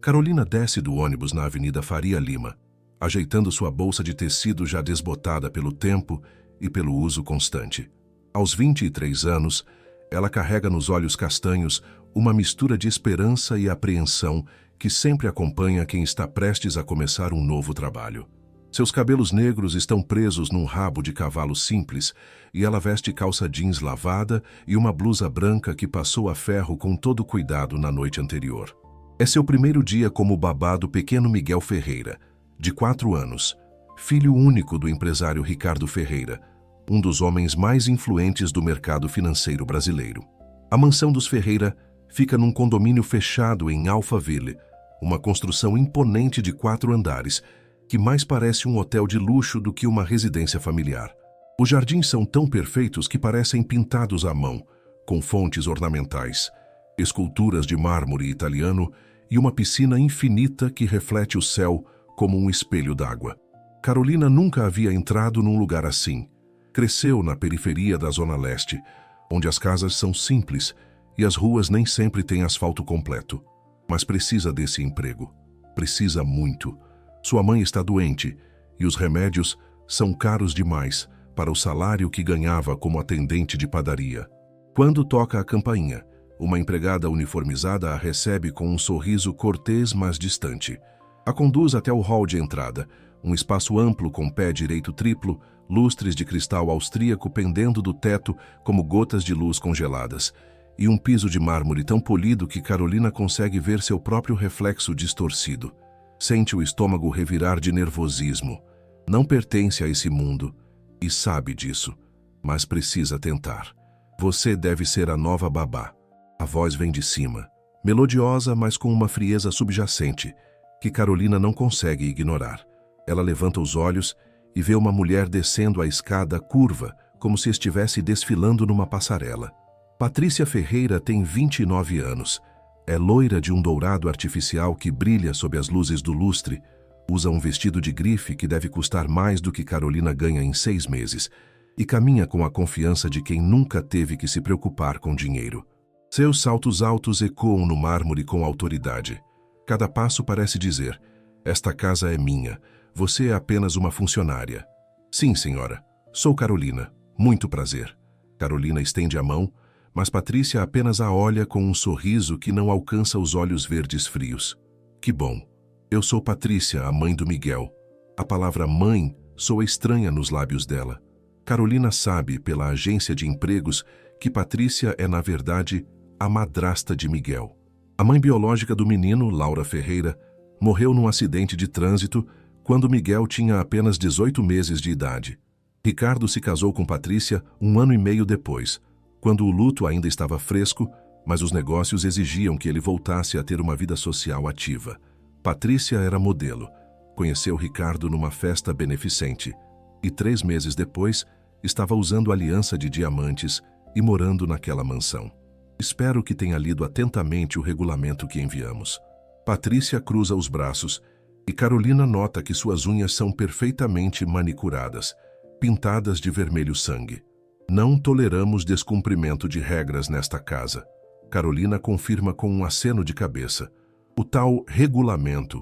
Carolina desce do ônibus na Avenida Faria Lima, ajeitando sua bolsa de tecido já desbotada pelo tempo e pelo uso constante. Aos 23 anos, ela carrega nos olhos castanhos uma mistura de esperança e apreensão que sempre acompanha quem está prestes a começar um novo trabalho. Seus cabelos negros estão presos num rabo de cavalo simples e ela veste calça jeans lavada e uma blusa branca que passou a ferro com todo cuidado na noite anterior. É seu primeiro dia como babá do pequeno Miguel Ferreira, de 4 anos, filho único do empresário Ricardo Ferreira, um dos homens mais influentes do mercado financeiro brasileiro. A mansão dos Ferreira fica num condomínio fechado em Alphaville, uma construção imponente de 4 andares, que mais parece um hotel de luxo do que uma residência familiar. Os jardins são tão perfeitos que parecem pintados à mão, com fontes ornamentais, esculturas de mármore italiano e uma piscina infinita que reflete o céu como um espelho d'água. Carolina nunca havia entrado num lugar assim. Cresceu na periferia da Zona Leste, onde as casas são simples e as ruas nem sempre têm asfalto completo. Mas precisa desse emprego. Precisa muito. Sua mãe está doente e os remédios são caros demais para o salário que ganhava como atendente de padaria. Quando toca a campainha, uma empregada uniformizada a recebe com um sorriso cortês, mas distante. A conduz até o hall de entrada, um espaço amplo com pé direito triplo, lustres de cristal austríaco pendendo do teto como gotas de luz congeladas, e um piso de mármore tão polido que Carolina consegue ver seu próprio reflexo distorcido. Sente o estômago revirar de nervosismo. Não pertence a esse mundo e sabe disso, mas precisa tentar. Você deve ser a nova babá. A voz vem de cima, melodiosa, mas com uma frieza subjacente, que Carolina não consegue ignorar. Ela levanta os olhos e vê uma mulher descendo a escada curva, como se estivesse desfilando numa passarela. Patrícia Ferreira tem 29 anos. É loira de um dourado artificial que brilha sob as luzes do lustre, usa um vestido de grife que deve custar mais do que Carolina ganha em 6 meses e caminha com a confiança de quem nunca teve que se preocupar com dinheiro. Seus saltos altos ecoam no mármore com autoridade. Cada passo parece dizer: esta casa é minha, você é apenas uma funcionária. Sim, senhora, sou Carolina, muito prazer. Carolina estende a mão, mas Patrícia apenas a olha com um sorriso que não alcança os olhos verdes frios. Que bom. Eu sou Patrícia, a mãe do Miguel. A palavra mãe soa estranha nos lábios dela. Carolina sabe, pela agência de empregos, que Patrícia é, na verdade, a madrasta de Miguel. A mãe biológica do menino, Laura Ferreira, morreu num acidente de trânsito quando Miguel tinha apenas 18 meses de idade. Ricardo se casou com Patrícia 1 ano e meio depois, quando o luto ainda estava fresco, mas os negócios exigiam que ele voltasse a ter uma vida social ativa. Patrícia era modelo. Conheceu Ricardo numa festa beneficente e 3 meses depois estava usando aliança de diamantes e morando naquela mansão. Espero que tenha lido atentamente o regulamento que enviamos. Patrícia cruza os braços e Carolina nota que suas unhas são perfeitamente manicuradas, pintadas de vermelho sangue. Não toleramos descumprimento de regras nesta casa. Carolina confirma com um aceno de cabeça. O tal regulamento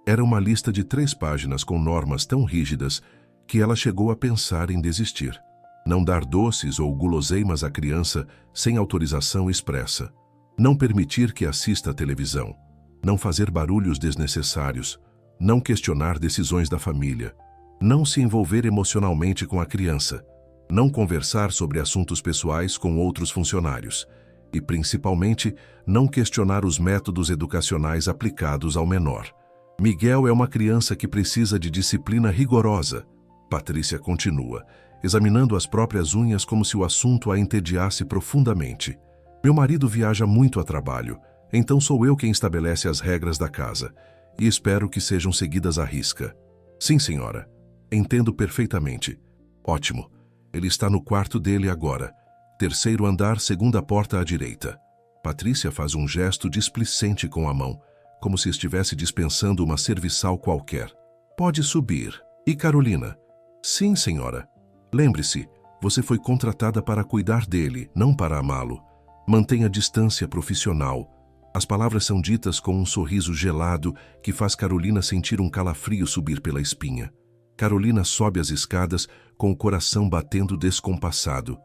era uma lista de 3 páginas com normas tão rígidas que ela chegou a pensar em desistir. Não dar doces ou guloseimas à criança sem autorização expressa. Não permitir que assista à televisão. Não fazer barulhos desnecessários. Não questionar decisões da família. Não se envolver emocionalmente com a criança. Não conversar sobre assuntos pessoais com outros funcionários e, principalmente, não questionar os métodos educacionais aplicados ao menor. Miguel é uma criança que precisa de disciplina rigorosa. Patrícia continua, examinando as próprias unhas como se o assunto a entediasse profundamente. Meu marido viaja muito a trabalho, então sou eu quem estabelece as regras da casa e espero que sejam seguidas à risca. Sim, senhora. Entendo perfeitamente. Ótimo. Ele está no quarto dele agora. 3º andar, 2ª porta à direita. Patrícia faz um gesto displicente com a mão, como se estivesse dispensando uma serviçal qualquer. Pode subir. E Carolina? Sim, senhora. Lembre-se, você foi contratada para cuidar dele, não para amá-lo. Mantenha distância profissional. As palavras são ditas com um sorriso gelado que faz Carolina sentir um calafrio subir pela espinha. Carolina sobe as escadas com o coração batendo descompassado.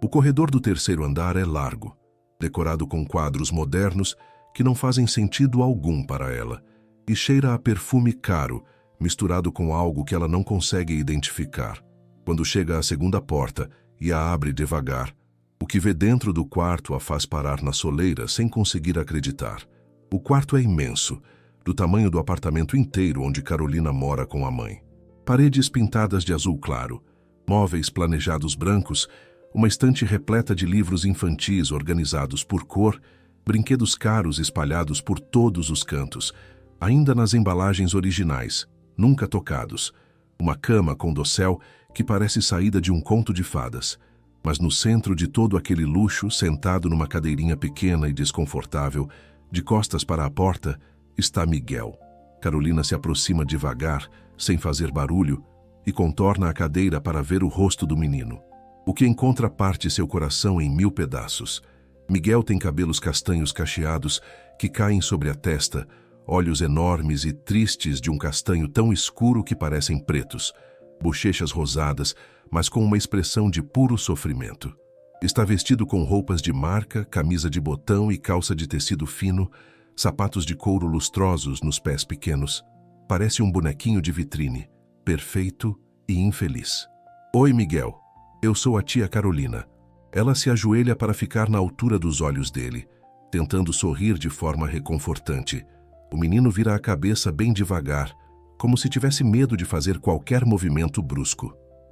O corredor do terceiro andar é largo, decorado com quadros modernos que não fazem sentido algum para ela, e cheira a perfume caro, misturado com algo que ela não consegue identificar. Quando chega à segunda porta e a abre devagar, o que vê dentro do quarto a faz parar na soleira sem conseguir acreditar. O quarto é imenso, do tamanho do apartamento inteiro onde Carolina mora com a mãe. Paredes pintadas de azul claro, móveis planejados brancos, uma estante repleta de livros infantis organizados por cor, brinquedos caros espalhados por todos os cantos, ainda nas embalagens originais, nunca tocados, uma cama com dossel que parece saída de um conto de fadas. Mas no centro de todo aquele luxo, sentado numa cadeirinha pequena e desconfortável, de costas para a porta, está Miguel. Carolina se aproxima devagar, sem fazer barulho, e contorna a cadeira para ver o rosto do menino. O que encontra parte seu coração em 1000 pedaços. Miguel tem cabelos castanhos cacheados que caem sobre a testa, olhos enormes e tristes de um castanho tão escuro que parecem pretos, bochechas rosadas, mas com uma expressão de puro sofrimento. Está vestido com roupas de marca, camisa de botão e calça de tecido fino, sapatos de couro lustrosos nos pés pequenos. Parece um bonequinho de vitrine, perfeito e infeliz. Oi, Miguel. Eu sou a tia Carolina. Ela se ajoelha para ficar na altura dos olhos dele, tentando sorrir de forma reconfortante. O menino vira a cabeça bem devagar, como se tivesse medo de fazer qualquer movimento brusco.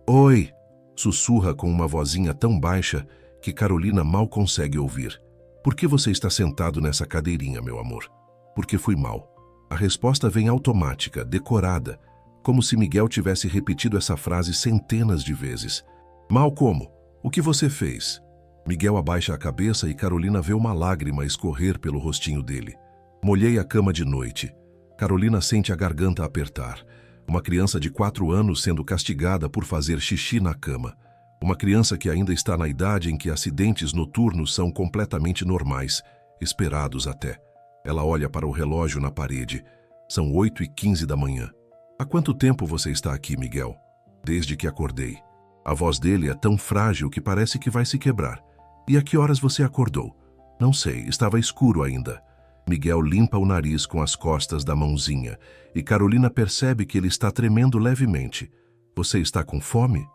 Oi! Sussurra com uma vozinha tão baixa que Carolina mal consegue ouvir. Por que você está sentado nessa cadeirinha, meu amor? Porque fui mal. A resposta vem automática, decorada, como se Miguel tivesse repetido essa frase centenas de vezes. Mal como? O que você fez? Miguel abaixa a cabeça e Carolina vê uma lágrima escorrer pelo rostinho dele. Molhei a cama de noite. Carolina sente a garganta apertar. Uma criança de 4 anos sendo castigada por fazer xixi na cama. Uma criança que ainda está na idade em que acidentes noturnos são completamente normais, esperados até. Ela olha para o relógio na parede. São 8h15 da manhã. Há quanto tempo você está aqui, Miguel? Desde que acordei. A voz dele é tão frágil que parece que vai se quebrar. E a que horas você acordou? Não sei, estava escuro ainda. Miguel limpa o nariz com as costas da mãozinha e Carolina percebe que ele está tremendo levemente. Você está com fome?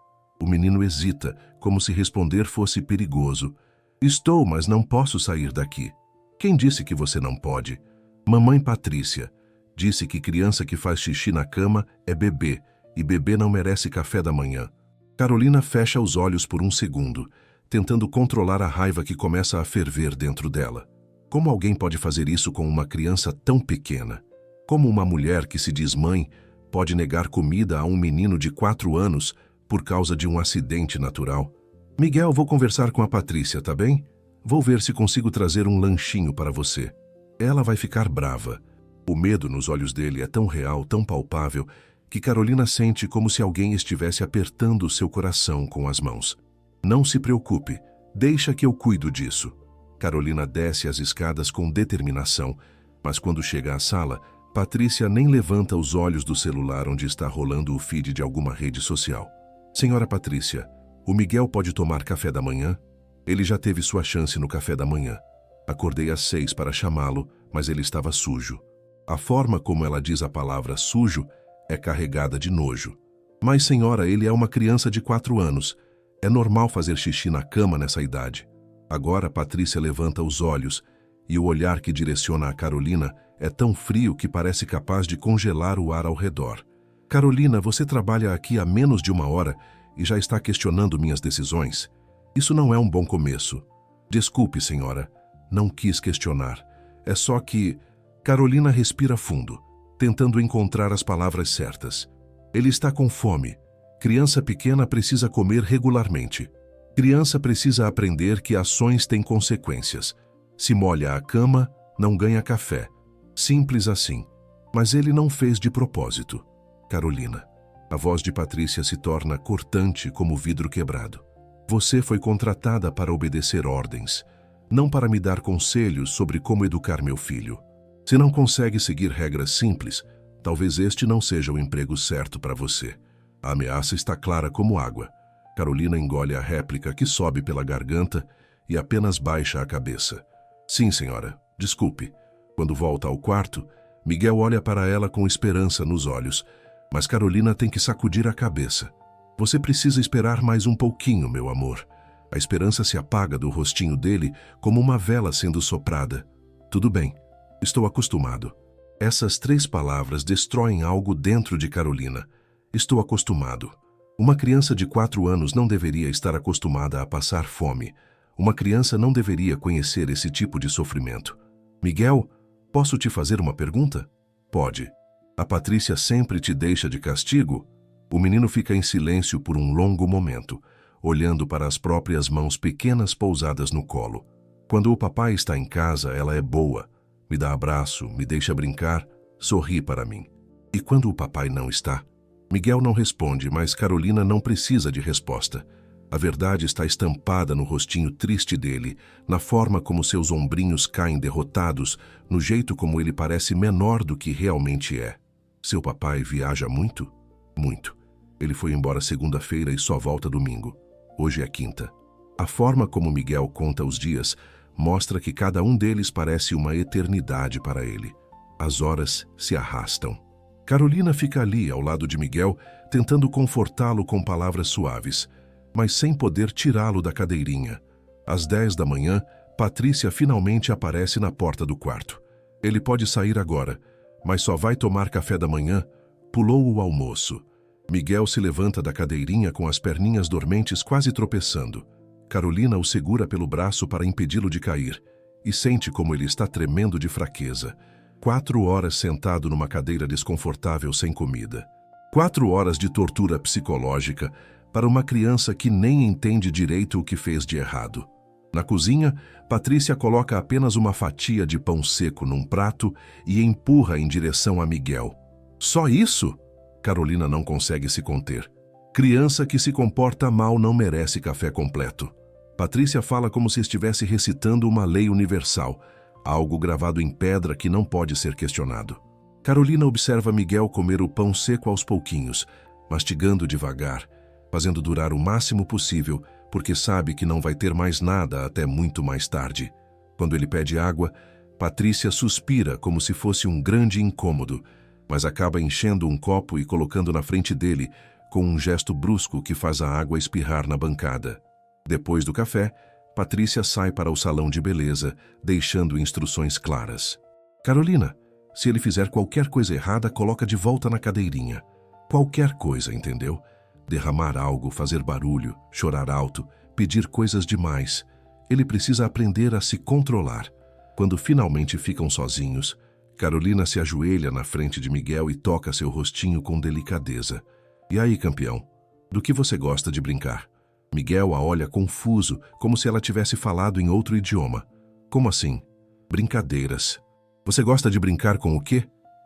O menino hesita, como se responder fosse perigoso. Estou, mas não posso sair daqui. Quem disse que você não pode? Mamãe Patrícia disse que criança que faz xixi na cama é bebê e bebê não merece café da manhã. Carolina fecha os olhos por um segundo, tentando controlar a raiva que começa a ferver dentro dela. Como alguém pode fazer isso com uma criança tão pequena? Como uma mulher que se diz mãe pode negar comida a um menino de 4 anos por causa de um acidente natural? Miguel, vou conversar com a Patrícia, tá bem? Vou ver se consigo trazer um lanchinho para você. Ela vai ficar brava. O medo nos olhos dele é tão real, tão palpável, que Carolina sente como se alguém estivesse apertando seu coração com as mãos. Não se preocupe, deixa que eu cuido disso. Carolina desce as escadas com determinação, mas quando chega à sala, Patrícia nem levanta os olhos do celular onde está rolando o feed de alguma rede social. Senhora Patrícia, o Miguel pode tomar café da manhã? Ele já teve sua chance no café da manhã. Acordei às 6 para chamá-lo, mas ele estava sujo. A forma como ela diz a palavra sujo é carregada de nojo. Mas, senhora, ele é uma criança de 4 anos. É normal fazer xixi na cama nessa idade. Agora Patrícia levanta os olhos e o olhar que direciona a Carolina é tão frio que parece capaz de congelar o ar ao redor. Carolina, você trabalha aqui há menos de 1 hora e já está questionando minhas decisões? Isso não é um bom começo. Desculpe, senhora. Não quis questionar. É só que... Carolina respira fundo, tentando encontrar as palavras certas. Ele está com fome. Criança pequena precisa comer regularmente. Criança precisa aprender que ações têm consequências. Se molha a cama, não ganha café. Simples assim. Mas ele não fez de propósito. Carolina. A voz de Patrícia se torna cortante como vidro quebrado. Você foi contratada para obedecer ordens. não para me dar conselhos sobre como educar meu filho. Se não consegue seguir regras simples, talvez este não seja o emprego certo para você. A ameaça está clara como água. Carolina engole a réplica que sobe pela garganta e apenas baixa a cabeça. Sim, senhora, desculpe. Quando volta ao quarto, Miguel olha para ela com esperança nos olhos, mas Carolina tem que sacudir a cabeça. Você precisa esperar mais um pouquinho, meu amor. A esperança se apaga do rostinho dele como uma vela sendo soprada. Tudo bem, estou acostumado. Essas 3 palavras destroem algo dentro de Carolina. Estou acostumado. Uma criança de 4 anos não deveria estar acostumada a passar fome. Uma criança não deveria conhecer esse tipo de sofrimento. Miguel, posso te fazer uma pergunta? Pode. A Patrícia sempre te deixa de castigo? O menino fica em silêncio por um longo momento, olhando para as próprias mãos pequenas pousadas no colo. Quando o papai está em casa, ela é boa. Me dá abraço, me deixa brincar, sorri para mim. E quando o papai não está? Miguel não responde, mas Carolina não precisa de resposta. A verdade está estampada no rostinho triste dele, na forma como seus ombrinhos caem derrotados, no jeito como ele parece menor do que realmente é. Seu papai viaja muito? Muito. Ele foi embora segunda-feira e só volta domingo. Hoje é quinta. A forma como Miguel conta os dias mostra que cada um deles parece uma eternidade para ele. As horas se arrastam. Carolina fica ali, ao lado de Miguel, tentando confortá-lo com palavras suaves, mas sem poder tirá-lo da cadeirinha. Às 10 da manhã, Patrícia finalmente aparece na porta do quarto. Ele pode sair agora, mas só vai tomar café da manhã. Pulou o almoço. Miguel se levanta da cadeirinha com as perninhas dormentes quase tropeçando. Carolina o segura pelo braço para impedi-lo de cair e sente como ele está tremendo de fraqueza. 4 horas sentado numa cadeira desconfortável sem comida. 4 horas de tortura psicológica para uma criança que nem entende direito o que fez de errado. Na cozinha, Patrícia coloca apenas uma fatia de pão seco num prato e empurra em direção a Miguel. Só isso? Carolina não consegue se conter. Criança que se comporta mal não merece café completo. Patrícia fala como se estivesse recitando uma lei universal, algo gravado em pedra que não pode ser questionado. Carolina observa Miguel comer o pão seco aos pouquinhos, mastigando devagar, fazendo durar o máximo possível, porque sabe que não vai ter mais nada até muito mais tarde. Quando ele pede água, Patrícia suspira como se fosse um grande incômodo, mas acaba enchendo um copo e colocando na frente dele, com um gesto brusco que faz a água espirrar na bancada. Depois do café, Patrícia sai para o salão de beleza, deixando instruções claras. Carolina, se ele fizer qualquer coisa errada, coloca de volta na cadeirinha. Qualquer coisa, entendeu? Derramar algo, fazer barulho, chorar alto, pedir coisas demais. Ele precisa aprender a se controlar. Quando finalmente ficam sozinhos, Carolina se ajoelha na frente de Miguel e toca seu rostinho com delicadeza. E aí, campeão, do que você gosta de brincar? Miguel a olha confuso, como se ela tivesse falado em outro idioma. Como assim? Brincadeiras. Você gosta de brincar com o quê?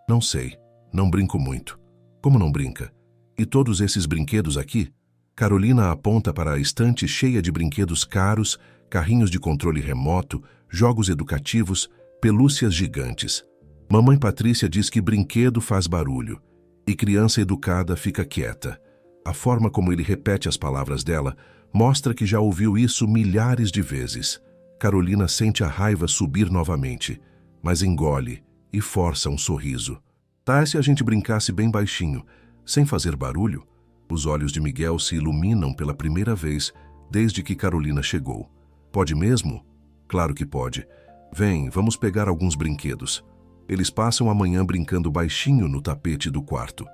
Não sei. Não brinco muito. Como não brinca? E todos esses brinquedos aqui? Carolina aponta para a estante cheia de brinquedos caros, carrinhos de controle remoto, jogos educativos, pelúcias gigantes. Mamãe Patrícia diz que brinquedo faz barulho, e criança educada fica quieta. A forma como ele repete as palavras dela mostra que já ouviu isso milhares de vezes. Carolina sente a raiva subir novamente, mas engole e força um sorriso. Tá, se a gente brincasse bem baixinho, sem fazer barulho? Os olhos de Miguel se iluminam pela primeira vez desde que Carolina chegou. Pode mesmo? Claro que pode. Vem, vamos pegar alguns brinquedos. Eles passam a manhã brincando baixinho no tapete do quarto.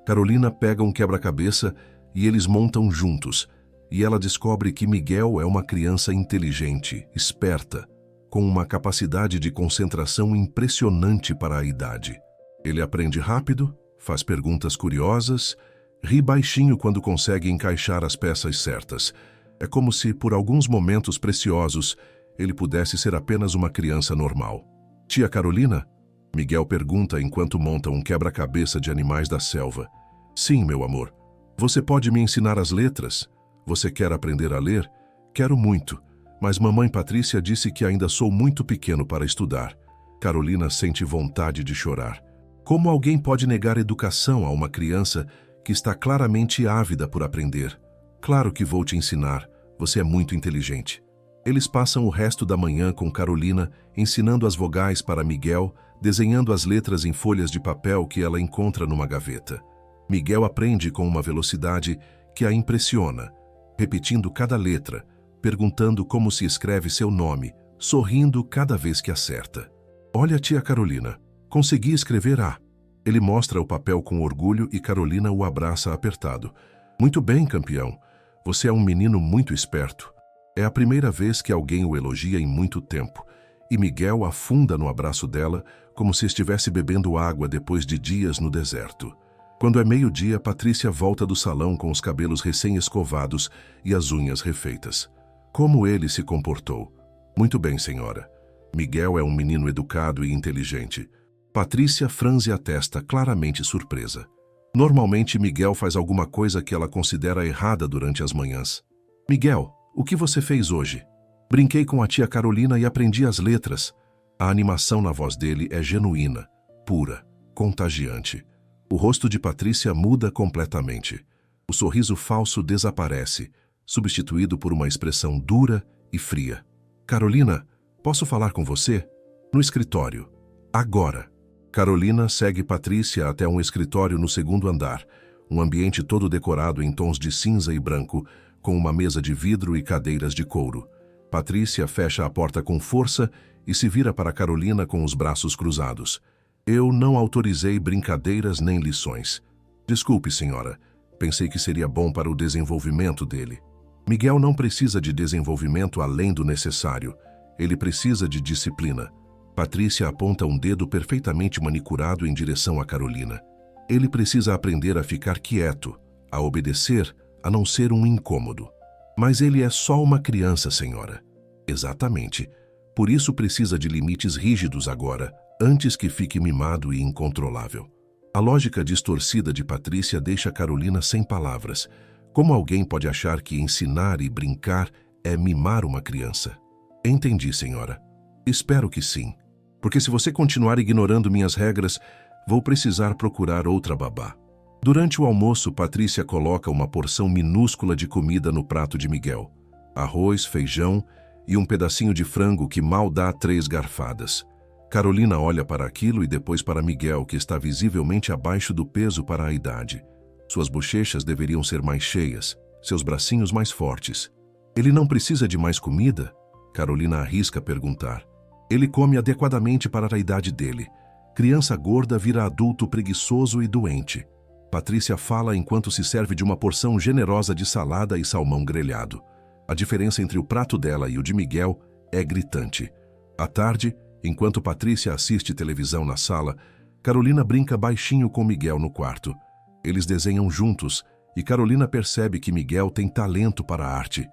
Carolina pega um quebra-cabeça e eles montam juntos, e ela descobre que Miguel é uma criança inteligente, esperta, com uma capacidade de concentração impressionante para a idade. Ele aprende rápido, faz perguntas curiosas, ri baixinho quando consegue encaixar as peças certas. É como se, por alguns momentos preciosos, ele pudesse ser apenas uma criança normal. Tia Carolina? Miguel pergunta enquanto monta um quebra-cabeça de animais da selva. Sim, meu amor. Você pode me ensinar as letras? Você quer aprender a ler? Quero muito, Mas mamãe Patrícia disse que ainda sou muito pequeno para estudar. Carolina sente vontade de chorar. Como alguém pode negar educação a uma criança que está claramente ávida por aprender? Claro que vou te ensinar, você é muito inteligente. Eles passam o resto da manhã com Carolina, ensinando as vogais para Miguel, desenhando as letras em folhas de papel que ela encontra numa gaveta. Miguel aprende com uma velocidade que a impressiona, repetindo cada letra, perguntando como se escreve seu nome, sorrindo cada vez que acerta. Olha, tia Carolina, consegui escrever A. Ele mostra o papel com orgulho e Carolina o abraça apertado. Muito bem, campeão. Você é um menino muito esperto. É a primeira vez que alguém o elogia em muito tempo, e Miguel afunda no abraço dela como se estivesse bebendo água depois de dias no deserto. Quando é meio-dia, Patrícia volta do salão com os cabelos recém-escovados e as unhas refeitas. Como ele se comportou? Muito bem, senhora. Miguel é um menino educado e inteligente. Patrícia franze a testa, claramente surpresa. Normalmente, Miguel faz alguma coisa que ela considera errada durante as manhãs. Miguel, o que você fez hoje? Brinquei com a tia Carolina e aprendi as letras. A animação na voz dele é genuína, pura, contagiante. O rosto de Patrícia muda completamente. O sorriso falso desaparece, substituído por uma expressão dura e fria. Carolina, posso falar com você? No escritório. Agora. Carolina segue Patrícia até um escritório no segundo andar, um ambiente todo decorado em tons de cinza e branco, com uma mesa de vidro e cadeiras de couro. Patrícia fecha a porta com força e se vira para Carolina com os braços cruzados. Eu não autorizei brincadeiras nem lições. Desculpe, senhora. Pensei que seria bom para o desenvolvimento dele. Miguel não precisa de desenvolvimento além do necessário. Ele precisa de disciplina. Patrícia aponta um dedo perfeitamente manicurado em direção a Carolina. Ele precisa aprender a ficar quieto, a obedecer, a não ser um incômodo. Mas ele é só uma criança, senhora. Exatamente. Por isso precisa de limites rígidos agora, antes que fique mimado e incontrolável. A lógica distorcida de Patrícia deixa Carolina sem palavras. Como alguém pode achar que ensinar e brincar é mimar uma criança? Entendi, senhora. Espero que sim. Porque se você continuar ignorando minhas regras, vou precisar procurar outra babá. Durante o almoço, Patrícia coloca uma porção minúscula de comida no prato de Miguel. Arroz, feijão e um pedacinho de frango que mal dá 3 garfadas. Carolina olha para aquilo e depois para Miguel, que está visivelmente abaixo do peso para a idade. Suas bochechas deveriam ser mais cheias, seus bracinhos mais fortes. Ele não precisa de mais comida? Carolina arrisca perguntar. Ele come adequadamente para a idade dele. Criança gorda vira adulto preguiçoso e doente. Patrícia fala enquanto se serve de uma porção generosa de salada e salmão grelhado. A diferença entre o prato dela e o de Miguel é gritante. À tarde, enquanto Patrícia assiste televisão na sala, Carolina brinca baixinho com Miguel no quarto. Eles desenham juntos e Carolina percebe que Miguel tem talento para a arte.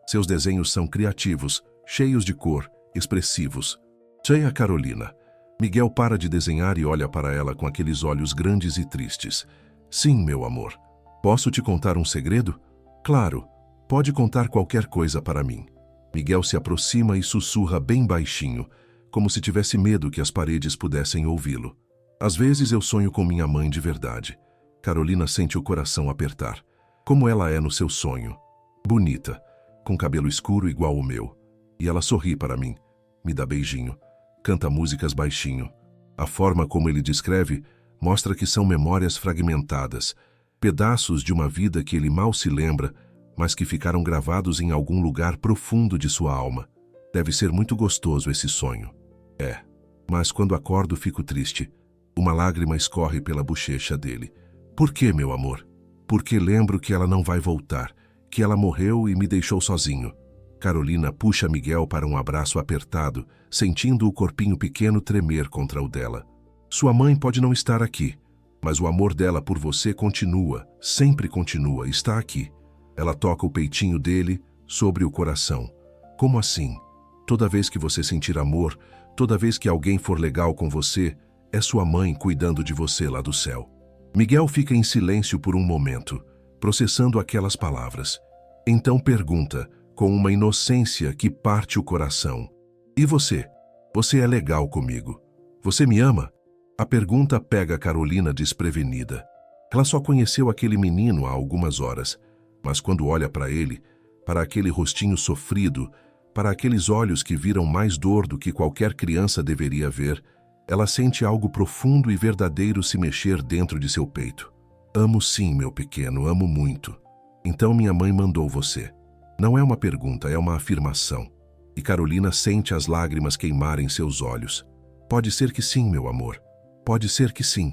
Seus desenhos são criativos, cheios de cor, expressivos. Tia Carolina. Miguel para de desenhar e olha para ela com aqueles olhos grandes e tristes. Sim, meu amor. Posso te contar um segredo? Claro, pode contar qualquer coisa para mim. Miguel se aproxima e sussurra bem baixinho, como se tivesse medo que as paredes pudessem ouvi-lo. Às vezes eu sonho com minha mãe de verdade. Carolina sente o coração apertar. Como ela é no seu sonho. Bonita, com cabelo escuro igual o meu. E ela sorri para mim, me dá beijinho, canta músicas baixinho. A forma como ele descreve mostra que são memórias fragmentadas, pedaços de uma vida que ele mal se lembra, mas que ficaram gravados em algum lugar profundo de sua alma. Deve ser muito gostoso esse sonho. É, mas quando acordo fico triste. Uma lágrima escorre pela bochecha dele. Por que, meu amor? Porque lembro que ela não vai voltar, que ela morreu e me deixou sozinho. Carolina puxa Miguel para um abraço apertado, sentindo o corpinho pequeno tremer contra o dela. Sua mãe pode não estar aqui, mas o amor dela por você continua, sempre continua, está aqui. Ela toca o peitinho dele sobre o coração. Como assim? Toda vez que você sentir amor, toda vez que alguém for legal com você, é sua mãe cuidando de você lá do céu. Miguel fica em silêncio por um momento, processando aquelas palavras. Então pergunta, com uma inocência que parte o coração. E você? Você é legal comigo? Você me ama? A pergunta pega Carolina desprevenida. Ela só conheceu aquele menino há algumas horas, mas quando olha para ele, para aquele rostinho sofrido, para aqueles olhos que viram mais dor do que qualquer criança deveria ver, ela sente algo profundo e verdadeiro se mexer dentro de seu peito. Amo sim, meu pequeno, amo muito. Então minha mãe mandou você. Não é uma pergunta, é uma afirmação. E Carolina sente as lágrimas queimarem seus olhos. Pode ser que sim, meu amor. Pode ser que sim.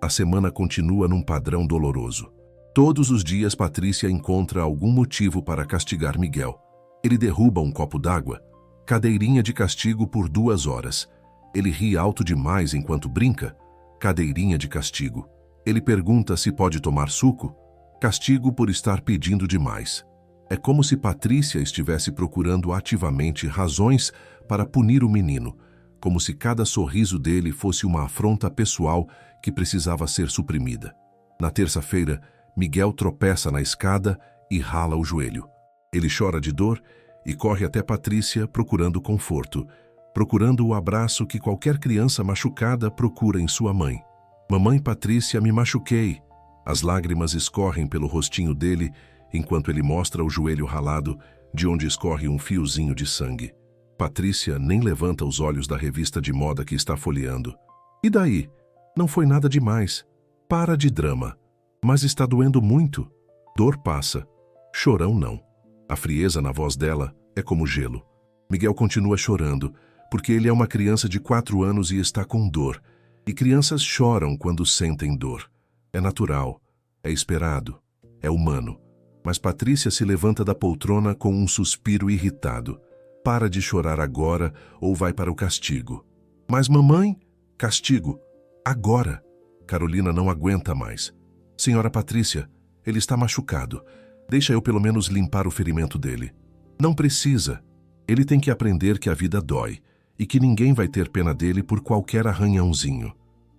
A semana continua num padrão doloroso. Todos os dias Patrícia encontra algum motivo para castigar Miguel. Ele derruba um copo d'água. Cadeirinha de castigo por 2 horas. Ele ri alto demais enquanto brinca. Cadeirinha de castigo. Ele pergunta se pode tomar suco. Castigo por estar pedindo demais. É como se Patrícia estivesse procurando ativamente razões para punir o menino, como se cada sorriso dele fosse uma afronta pessoal que precisava ser suprimida. Na terça-feira, Miguel tropeça na escada e rala o joelho. Ele chora de dor e corre até Patrícia procurando conforto, procurando o abraço que qualquer criança machucada procura em sua mãe. Mamãe Patrícia, me machuquei. As lágrimas escorrem pelo rostinho dele enquanto ele mostra o joelho ralado, de onde escorre um fiozinho de sangue. Patrícia nem levanta os olhos da revista de moda que está folheando. E daí? Não foi nada demais. Para de drama. Mas está doendo muito. Dor passa. Chorão não. A frieza na voz dela é como gelo. Miguel continua chorando, porque ele é uma criança de 4 anos e está com dor. E crianças choram quando sentem dor. É natural, é esperado, é humano. Mas Patrícia se levanta da poltrona com um suspiro irritado. Para de chorar agora ou vai para o castigo. Mas mamãe, castigo. Agora. Carolina não aguenta mais. Senhora Patrícia, ele está machucado. Deixa eu pelo menos limpar o ferimento dele. Não precisa. Ele tem que aprender que a vida dói e que ninguém vai ter pena dele por qualquer arranhãozinho.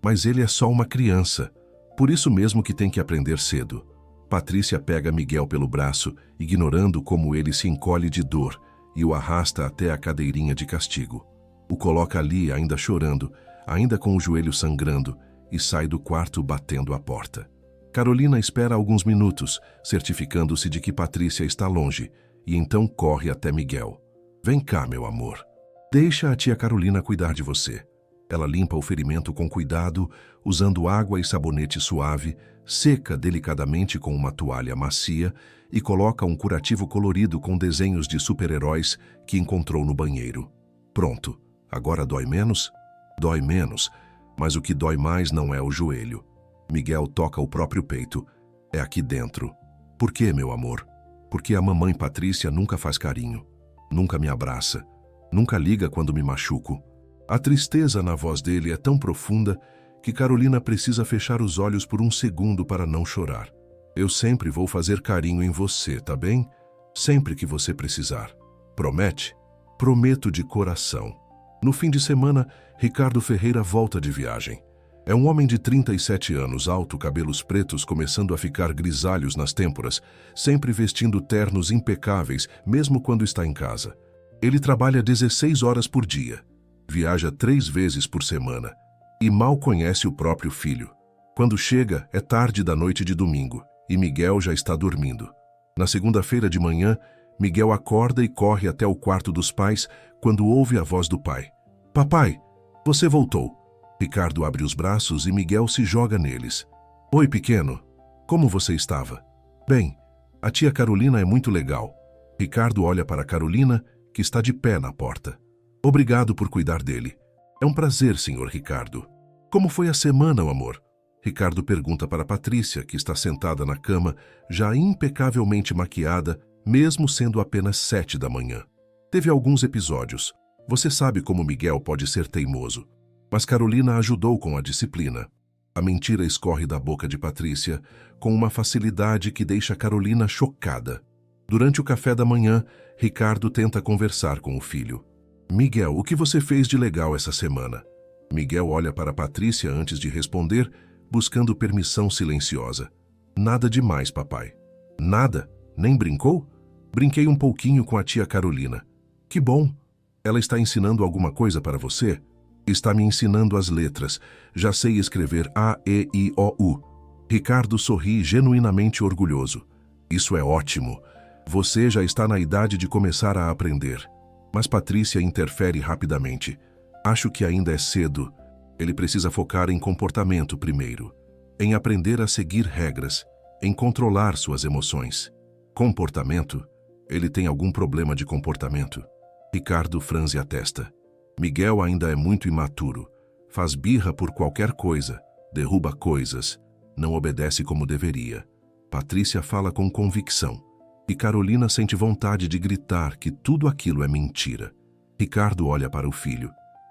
Mas ele é só uma criança. Por isso mesmo que tem que aprender cedo. Patrícia pega Miguel pelo braço, ignorando como ele se encolhe de dor, e o arrasta até a cadeirinha de castigo. O coloca ali, ainda chorando, ainda com o joelho sangrando, e sai do quarto batendo a porta. Carolina espera alguns minutos, certificando-se de que Patrícia está longe, e então corre até Miguel. Vem cá, meu amor. Deixa a tia Carolina cuidar de você. Ela limpa o ferimento com cuidado, usando água e sabonete suave, seca delicadamente com uma toalha macia e coloca um curativo colorido com desenhos de super-heróis que encontrou no banheiro. Pronto. Agora dói menos? Dói menos, mas o que dói mais não é o joelho. Miguel toca o próprio peito. É aqui dentro. Por quê, meu amor? Porque a mamãe Patrícia nunca faz carinho, nunca me abraça, nunca liga quando me machuco. A tristeza na voz dele é tão profunda que Carolina precisa fechar os olhos por um segundo para não chorar. Eu sempre vou fazer carinho em você, tá bem? Sempre que você precisar. Promete? Prometo de coração. No fim de semana, Ricardo Ferreira volta de viagem. É um homem de 37 anos, alto, cabelos pretos começando a ficar grisalhos nas têmporas, sempre vestindo ternos impecáveis, mesmo quando está em casa. Ele trabalha 16 horas por dia. Viaja 3 vezes por semana e mal conhece o próprio filho. Quando chega, é tarde da noite de domingo e Miguel já está dormindo. Na segunda-feira de manhã, Miguel acorda e corre até o quarto dos pais quando ouve a voz do pai. Papai, você voltou. Ricardo abre os braços e Miguel se joga neles. Oi, pequeno. Como você estava? Bem, a tia Carolina é muito legal. Ricardo olha para Carolina, que está de pé na porta. Obrigado por cuidar dele. É um prazer, senhor Ricardo. Como foi a semana, amor? Ricardo pergunta para Patrícia, que está sentada na cama, já impecavelmente maquiada, mesmo sendo apenas 7 da manhã. Teve alguns episódios. Você sabe como Miguel pode ser teimoso. Mas Carolina ajudou com a disciplina. A mentira escorre da boca de Patrícia com uma facilidade que deixa Carolina chocada. Durante o café da manhã, Ricardo tenta conversar com o filho. Miguel, o que você fez de legal essa semana? Miguel olha para Patrícia antes de responder, buscando permissão silenciosa. Nada demais, papai. Nada? Nem brincou? Brinquei um pouquinho com a tia Carolina. Que bom! Ela está ensinando alguma coisa para você? Está me ensinando as letras. Já sei escrever A, E, I, O, U. Ricardo sorri genuinamente orgulhoso. Isso é ótimo. Você já está na idade de começar a aprender. Mas Patrícia interfere rapidamente. Acho que ainda é cedo. Ele precisa focar em comportamento primeiro. Em aprender a seguir regras. Em controlar suas emoções. Comportamento? Ele tem algum problema de comportamento? Ricardo franze a testa. Miguel ainda é muito imaturo. Faz birra por qualquer coisa. Derruba coisas. Não obedece como deveria. Patrícia fala com convicção. E Carolina sente vontade de gritar que tudo aquilo é mentira. Ricardo olha para o filho.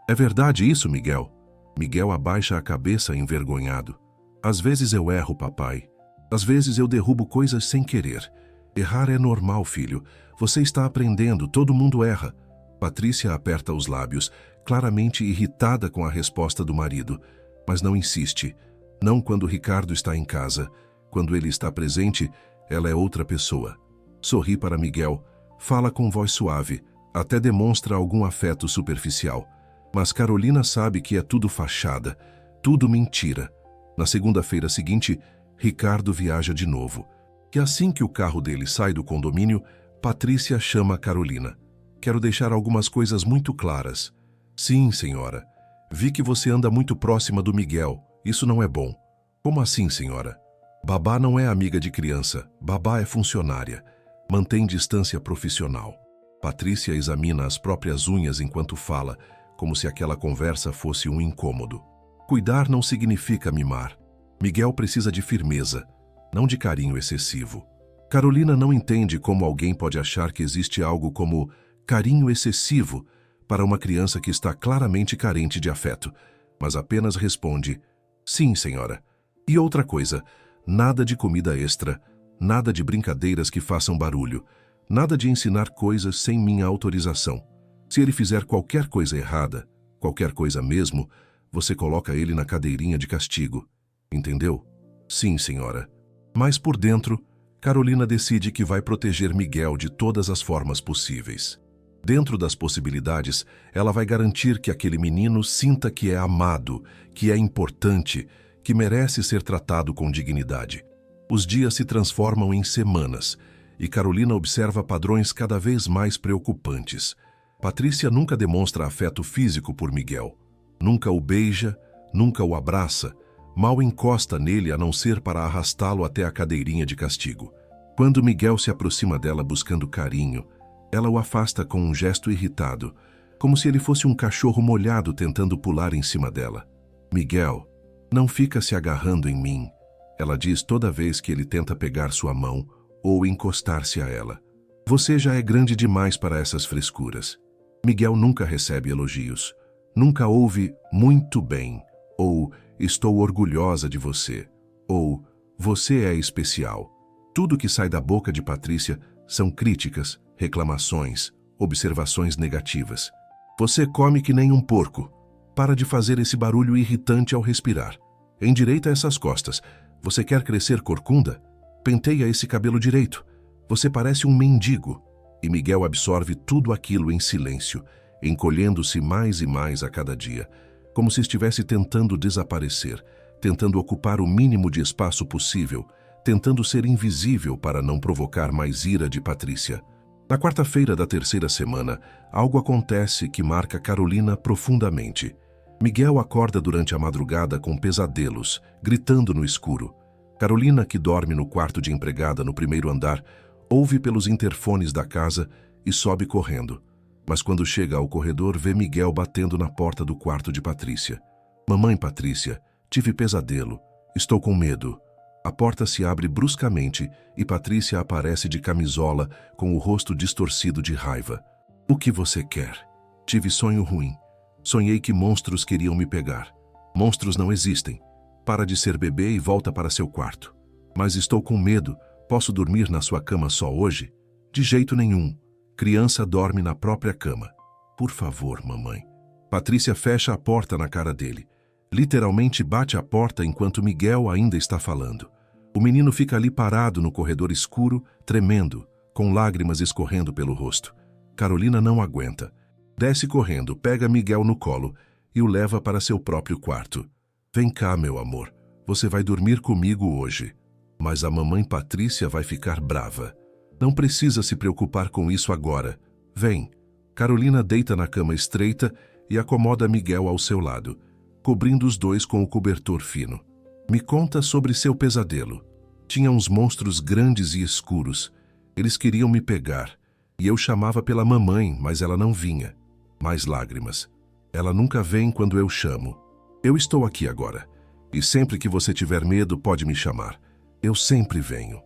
É verdade isso, Miguel? Miguel abaixa a cabeça envergonhado. Às vezes eu erro, papai. Às vezes eu derrubo coisas sem querer. Errar é normal, filho. Você está aprendendo, todo mundo erra. Patrícia aperta os lábios, claramente irritada com a resposta do marido. Mas não insiste. Não quando Ricardo está em casa. Quando ele está presente, ela é outra pessoa. Sorri para Miguel, fala com voz suave, até demonstra algum afeto superficial. Mas Carolina sabe que é tudo fachada, tudo mentira. Na segunda-feira seguinte, Ricardo viaja de novo. E assim que o carro dele sai do condomínio, Patrícia chama Carolina. Quero deixar algumas coisas muito claras. Sim, senhora. Vi que você anda muito próxima do Miguel. Isso não é bom. Como assim, senhora? Babá não é amiga de criança. Babá é funcionária. Mantém distância profissional. Patrícia examina as próprias unhas enquanto fala, como se aquela conversa fosse um incômodo. Cuidar não significa mimar. Miguel precisa de firmeza, não de carinho excessivo. Carolina não entende como alguém pode achar que existe algo como carinho excessivo para uma criança que está claramente carente de afeto, mas apenas responde, sim, senhora. E outra coisa, nada de comida extra, nada de brincadeiras que façam barulho, nada de ensinar coisas sem minha autorização. Se ele fizer qualquer coisa errada, qualquer coisa mesmo, você coloca ele na cadeirinha de castigo. Entendeu? Sim, senhora. Mas por dentro, Carolina decide que vai proteger Miguel de todas as formas possíveis. Dentro das possibilidades, ela vai garantir que aquele menino sinta que é amado, que é importante, que merece ser tratado com dignidade. Os dias se transformam em semanas, e Carolina observa padrões cada vez mais preocupantes. Patrícia nunca demonstra afeto físico por Miguel. Nunca o beija, nunca o abraça, mal encosta nele a não ser para arrastá-lo até a cadeirinha de castigo. Quando Miguel se aproxima dela buscando carinho, ela o afasta com um gesto irritado, como se ele fosse um cachorro molhado tentando pular em cima dela. Miguel, não fica se agarrando em mim, ela diz toda vez que ele tenta pegar sua mão ou encostar-se a ela. Você já é grande demais para essas frescuras. Miguel nunca recebe elogios. Nunca ouve muito bem, ou estou orgulhosa de você, ou você é especial. Tudo que sai da boca de Patrícia são críticas, reclamações, observações negativas. Você come que nem um porco. Para de fazer esse barulho irritante ao respirar. Endireita essas costas. Você quer crescer corcunda? Penteia esse cabelo direito. Você parece um mendigo. E Miguel absorve tudo aquilo em silêncio, encolhendo-se mais e mais a cada dia, como se estivesse tentando desaparecer, tentando ocupar o mínimo de espaço possível, tentando ser invisível para não provocar mais ira de Patrícia. Na quarta-feira da terceira semana, algo acontece que marca Carolina profundamente. Miguel acorda durante a madrugada com pesadelos, gritando no escuro. Carolina, que dorme no quarto de empregada no primeiro andar, ouve pelos interfones da casa e sobe correndo. Mas quando chega ao corredor, vê Miguel batendo na porta do quarto de Patrícia. Mamãe Patrícia, tive pesadelo. Estou com medo. A porta se abre bruscamente e Patrícia aparece de camisola com o rosto distorcido de raiva. O que você quer? Tive sonho ruim. Sonhei que monstros queriam me pegar. Monstros não existem. Para de ser bebê e volta para seu quarto. Mas estou com medo. Posso dormir na sua cama só hoje? De jeito nenhum. Criança dorme na própria cama. Por favor, mamãe. Patrícia fecha a porta na cara dele. Literalmente bate a porta enquanto Miguel ainda está falando. O menino fica ali parado no corredor escuro, tremendo, com lágrimas escorrendo pelo rosto. Carolina não aguenta. Desce correndo, pega Miguel no colo e o leva para seu próprio quarto. Vem cá, meu amor, você vai dormir comigo hoje. Mas a mamãe Patrícia vai ficar brava. Não precisa se preocupar com isso agora. Vem. Carolina deita na cama estreita e acomoda Miguel ao seu lado, cobrindo os dois com o cobertor fino. Me conta sobre seu pesadelo. Tinha uns monstros grandes e escuros. Eles queriam me pegar, e eu chamava pela mamãe, mas ela não vinha. Mais lágrimas. Ela nunca vem quando eu chamo. Eu estou aqui agora, e sempre que você tiver medo pode me chamar. Eu sempre venho.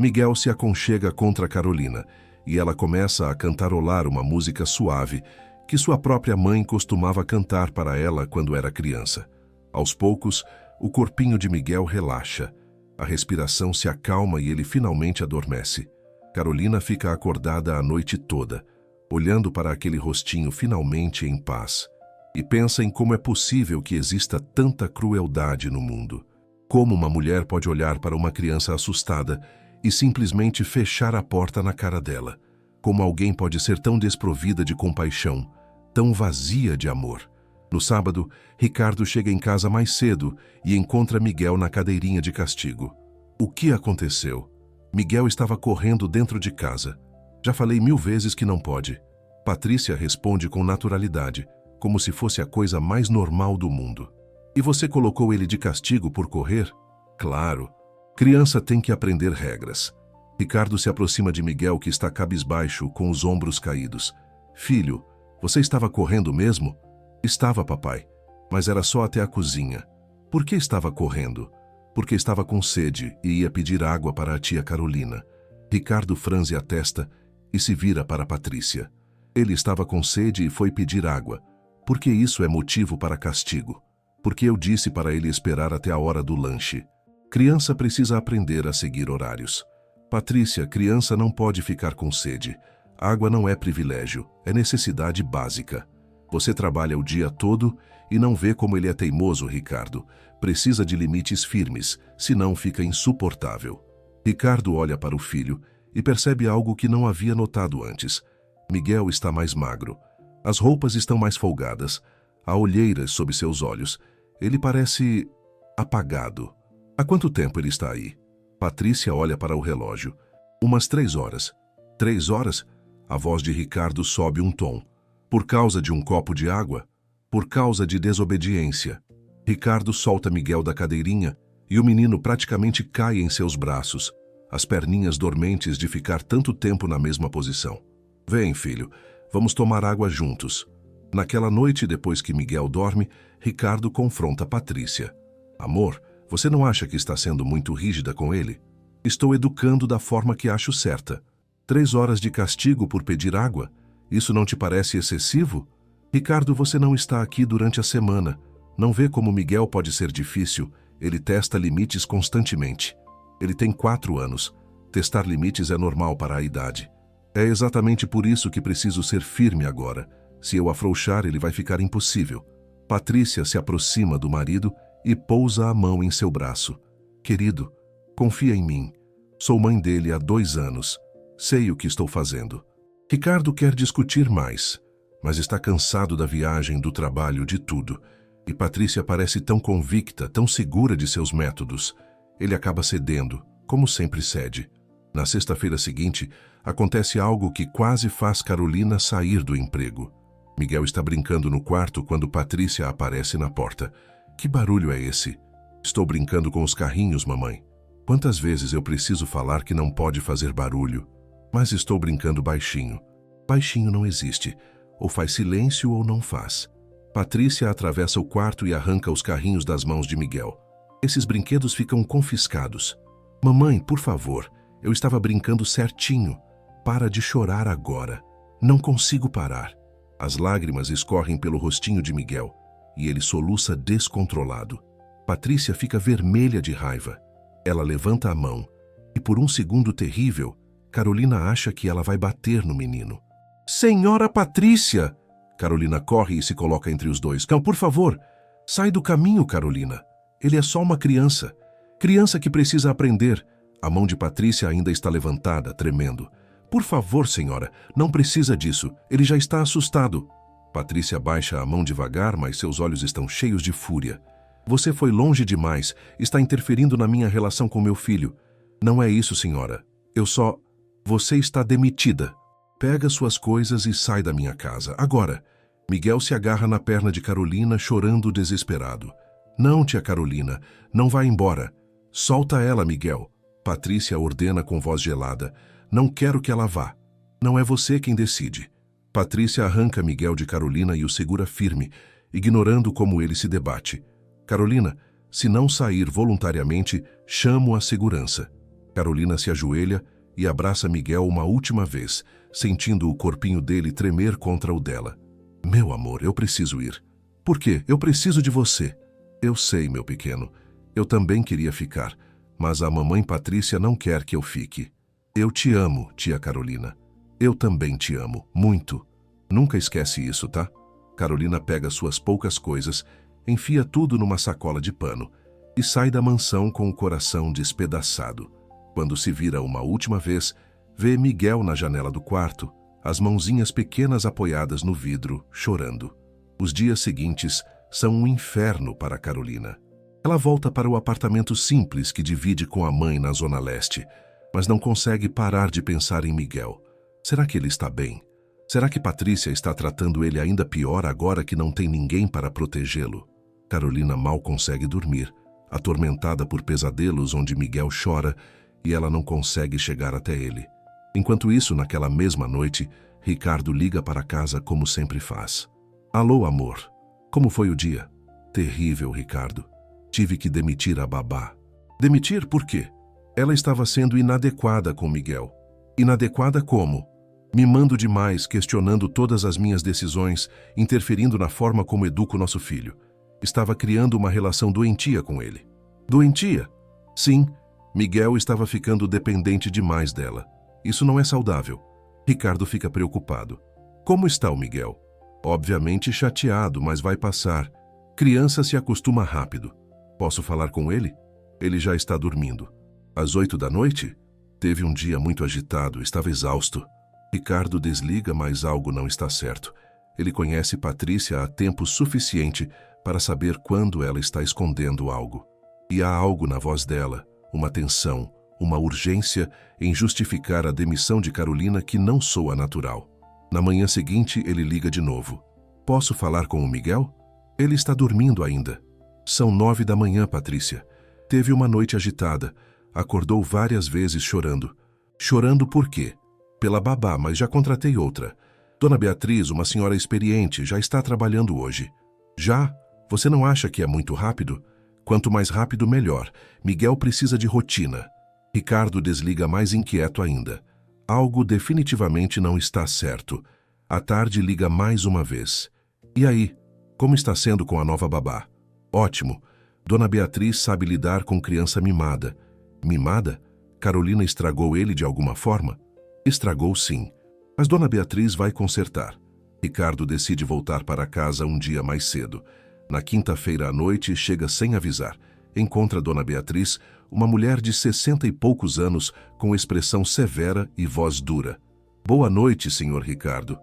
Miguel se aconchega contra Carolina, e ela começa a cantarolar uma música suave que sua própria mãe costumava cantar para ela quando era criança. Aos poucos, o corpinho de Miguel relaxa. A respiração se acalma e ele finalmente adormece. Carolina fica acordada a noite toda, olhando para aquele rostinho finalmente em paz, e pensa em como é possível que exista tanta crueldade no mundo. Como uma mulher pode olhar para uma criança assustada e simplesmente fechar a porta na cara dela? Como alguém pode ser tão desprovida de compaixão, tão vazia de amor? No sábado, Ricardo chega em casa mais cedo e encontra Miguel na cadeirinha de castigo. O que aconteceu? Miguel estava correndo dentro de casa. Já falei 1000 vezes que não pode. Patrícia responde com naturalidade, como se fosse a coisa mais normal do mundo. E você colocou ele de castigo por correr? Claro. Criança tem que aprender regras. Ricardo se aproxima de Miguel, que está cabisbaixo, com os ombros caídos. Filho, você estava correndo mesmo? Estava, papai. Mas era só até a cozinha. Por que estava correndo? Porque estava com sede e ia pedir água para a tia Carolina. Ricardo franze a testa e se vira para Patrícia. Ele estava com sede e foi pedir água. Porque isso é motivo para castigo. Porque eu disse para ele esperar até a hora do lanche. Criança precisa aprender a seguir horários. Patrícia, criança não pode ficar com sede. Água não é privilégio, é necessidade básica. Você trabalha o dia todo e não vê como ele é teimoso, Ricardo. Precisa de limites firmes, senão fica insuportável. Ricardo olha para o filho e percebe algo que não havia notado antes. Miguel está mais magro. As roupas estão mais folgadas. Há olheiras sob seus olhos. Ele parece apagado. Há quanto tempo ele está aí? Patrícia olha para o relógio. Umas 3 horas. 3 horas? A voz de Ricardo sobe um tom. Por causa de um copo de água? Por causa de desobediência. Ricardo solta Miguel da cadeirinha e o menino praticamente cai em seus braços, as perninhas dormentes de ficar tanto tempo na mesma posição. Vem, filho, vamos tomar água juntos. Naquela noite, depois que Miguel dorme, Ricardo confronta Patrícia. Amor, você não acha que está sendo muito rígida com ele? Estou educando da forma que acho certa. 3 horas de castigo por pedir água? Isso não te parece excessivo? Ricardo, você não está aqui durante a semana. Não vê como Miguel pode ser difícil? Ele testa limites constantemente. Ele tem 4 anos. Testar limites é normal para a idade. É exatamente por isso que preciso ser firme agora. Se eu afrouxar, ele vai ficar impossível. Patrícia se aproxima do marido e pousa a mão em seu braço. Querido, confia em mim. Sou mãe dele há 2 anos. Sei o que estou fazendo. Ricardo quer discutir mais, mas está cansado da viagem, do trabalho, de tudo. E Patrícia parece tão convicta, tão segura de seus métodos. Ele acaba cedendo, como sempre cede. Na sexta-feira seguinte, acontece algo que quase faz Carolina sair do emprego. Miguel está brincando no quarto quando Patrícia aparece na porta. Que barulho é esse? Estou brincando com os carrinhos, mamãe. Quantas vezes eu preciso falar que não pode fazer barulho? Mas estou brincando baixinho. Baixinho não existe. Ou faz silêncio ou não faz. Patrícia atravessa o quarto e arranca os carrinhos das mãos de Miguel. Esses brinquedos ficam confiscados. Mamãe, por favor, eu estava brincando certinho. Para de chorar agora. Não consigo parar. As lágrimas escorrem pelo rostinho de Miguel e ele soluça descontrolado. Patrícia fica vermelha de raiva. Ela levanta a mão e, por um segundo terrível, Carolina acha que ela vai bater no menino. Senhora Patrícia! Carolina corre e se coloca entre os dois. Por favor, sai do caminho, Carolina. Ele é só uma criança. Criança que precisa aprender. A mão de Patrícia ainda está levantada, tremendo. Por favor, senhora, não precisa disso. Ele já está assustado. Patrícia baixa a mão devagar, mas seus olhos estão cheios de fúria. Você foi longe demais. Está interferindo na minha relação com meu filho. Não é isso, senhora. Você está demitida. Pega suas coisas e sai da minha casa. Agora. Miguel se agarra na perna de Carolina, chorando desesperado. Não, tia Carolina. Não vá embora. Solta ela, Miguel. Patrícia ordena com voz gelada. Não quero que ela vá. Não é você quem decide. Patrícia arranca Miguel de Carolina e o segura firme, ignorando como ele se debate. Carolina, se não sair voluntariamente, chamo a segurança. Carolina se ajoelha e abraça Miguel uma última vez, sentindo o corpinho dele tremer contra o dela. Meu amor, eu preciso ir. Por quê? Eu preciso de você. Eu sei, meu pequeno. Eu também queria ficar, mas a mamãe Patrícia não quer que eu fique. Eu te amo, tia Carolina. Eu também te amo, muito. Nunca esquece isso, tá? Carolina pega suas poucas coisas, enfia tudo numa sacola de pano e sai da mansão com o coração despedaçado. Quando se vira uma última vez, vê Miguel na janela do quarto, as mãozinhas pequenas apoiadas no vidro, chorando. Os dias seguintes são um inferno para Carolina. Ela volta para o apartamento simples que divide com a mãe na Zona Leste, mas não consegue parar de pensar em Miguel. Será que ele está bem? Será que Patrícia está tratando ele ainda pior agora que não tem ninguém para protegê-lo? Carolina mal consegue dormir, atormentada por pesadelos onde Miguel chora e ela não consegue chegar até ele. Enquanto isso, naquela mesma noite, Ricardo liga para casa como sempre faz. Alô, amor. Como foi o dia? Terrível, Ricardo. Tive que demitir a babá. Demitir por quê? Ela estava sendo inadequada com Miguel. Inadequada como? Mimando demais, questionando todas as minhas decisões, interferindo na forma como educo nosso filho. Estava criando uma relação doentia com ele. Doentia? Sim, Miguel estava ficando dependente demais dela. Isso não é saudável. Ricardo fica preocupado. Como está o Miguel? Obviamente chateado, mas vai passar. Criança se acostuma rápido. Posso falar com ele? Ele já está dormindo. Às 8 da noite? Teve um dia muito agitado, estava exausto. Ricardo desliga, mas algo não está certo. Ele conhece Patrícia há tempo suficiente para saber quando ela está escondendo algo. E há algo na voz dela, uma tensão, uma urgência em justificar a demissão de Carolina que não soa natural. Na manhã seguinte, ele liga de novo. Posso falar com o Miguel? Ele está dormindo ainda. São 9 da manhã, Patrícia. Teve uma noite agitada. Acordou várias vezes chorando. Chorando por quê? Pela babá, mas já contratei outra. Dona Beatriz, uma senhora experiente, já está trabalhando hoje. Já? Você não acha que é muito rápido? Quanto mais rápido, melhor. Miguel precisa de rotina. Ricardo desliga mais inquieto ainda. Algo definitivamente não está certo. À tarde liga mais uma vez. E aí? Como está sendo com a nova babá? Ótimo. Dona Beatriz sabe lidar com criança mimada. Mimada? Carolina estragou ele de alguma forma? Estragou sim. Mas Dona Beatriz vai consertar. Ricardo decide voltar para casa um dia mais cedo. Na quinta-feira à noite, chega sem avisar. Encontra Dona Beatriz, uma mulher de 60 e poucos anos, com expressão severa e voz dura. Boa noite, senhor Ricardo.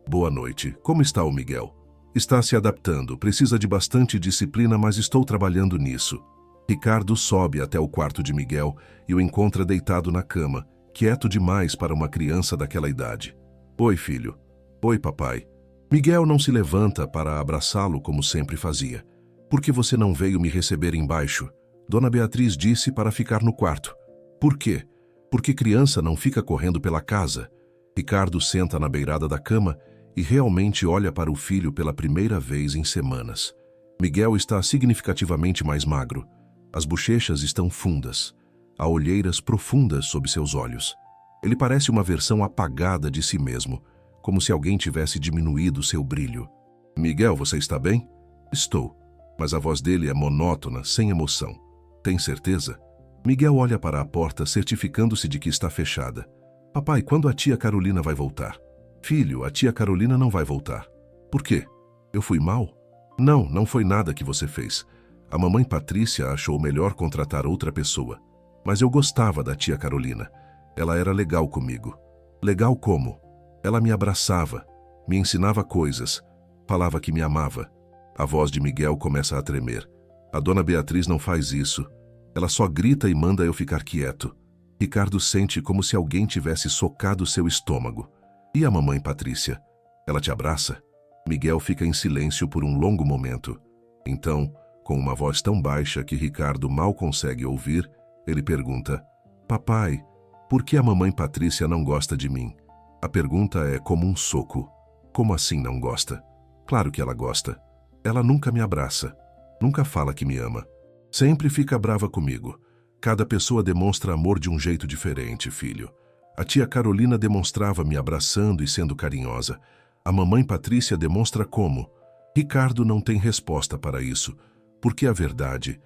Boa noite. Como está o Miguel? Está se adaptando, precisa de bastante disciplina, mas estou trabalhando nisso. Ricardo sobe até o quarto de Miguel e o encontra deitado na cama, quieto demais para uma criança daquela idade. Oi, filho. Oi, papai. Miguel não se levanta para abraçá-lo como sempre fazia. Por que você não veio me receber embaixo? Dona Beatriz disse para ficar no quarto. Por quê? Porque criança não fica correndo pela casa. Ricardo senta na beirada da cama e realmente olha para o filho pela primeira vez em semanas. Miguel está significativamente mais magro. As bochechas estão fundas. Há olheiras profundas sob seus olhos. Ele parece uma versão apagada de si mesmo, como se alguém tivesse diminuído seu brilho. Miguel, você está bem? Estou. Mas a voz dele é monótona, sem emoção. Tem certeza? Miguel olha para a porta, certificando-se de que está fechada. Papai, quando a tia Carolina vai voltar? Filho, a tia Carolina não vai voltar. Por quê? Eu fui mal? Não, não foi nada que você fez. A mamãe Patrícia achou melhor contratar outra pessoa. Mas eu gostava da tia Carolina. Ela era legal comigo. Legal como? Ela me abraçava, me ensinava coisas, falava que me amava. A voz de Miguel começa a tremer. A dona Beatriz não faz isso. Ela só grita e manda eu ficar quieto. Ricardo sente como se alguém tivesse socado seu estômago. E a mamãe Patrícia? Ela te abraça? Miguel fica em silêncio por um longo momento. Então, com uma voz tão baixa que Ricardo mal consegue ouvir, ele pergunta: Papai, por que a mamãe Patrícia não gosta de mim? A pergunta é como um soco. Como assim não gosta? Claro que ela gosta. Ela nunca me abraça. Nunca fala que me ama. Sempre fica brava comigo. Cada pessoa demonstra amor de um jeito diferente, filho. A tia Carolina demonstrava me abraçando e sendo carinhosa. A mamãe Patrícia demonstra como. Ricardo não tem resposta para isso, porque a verdade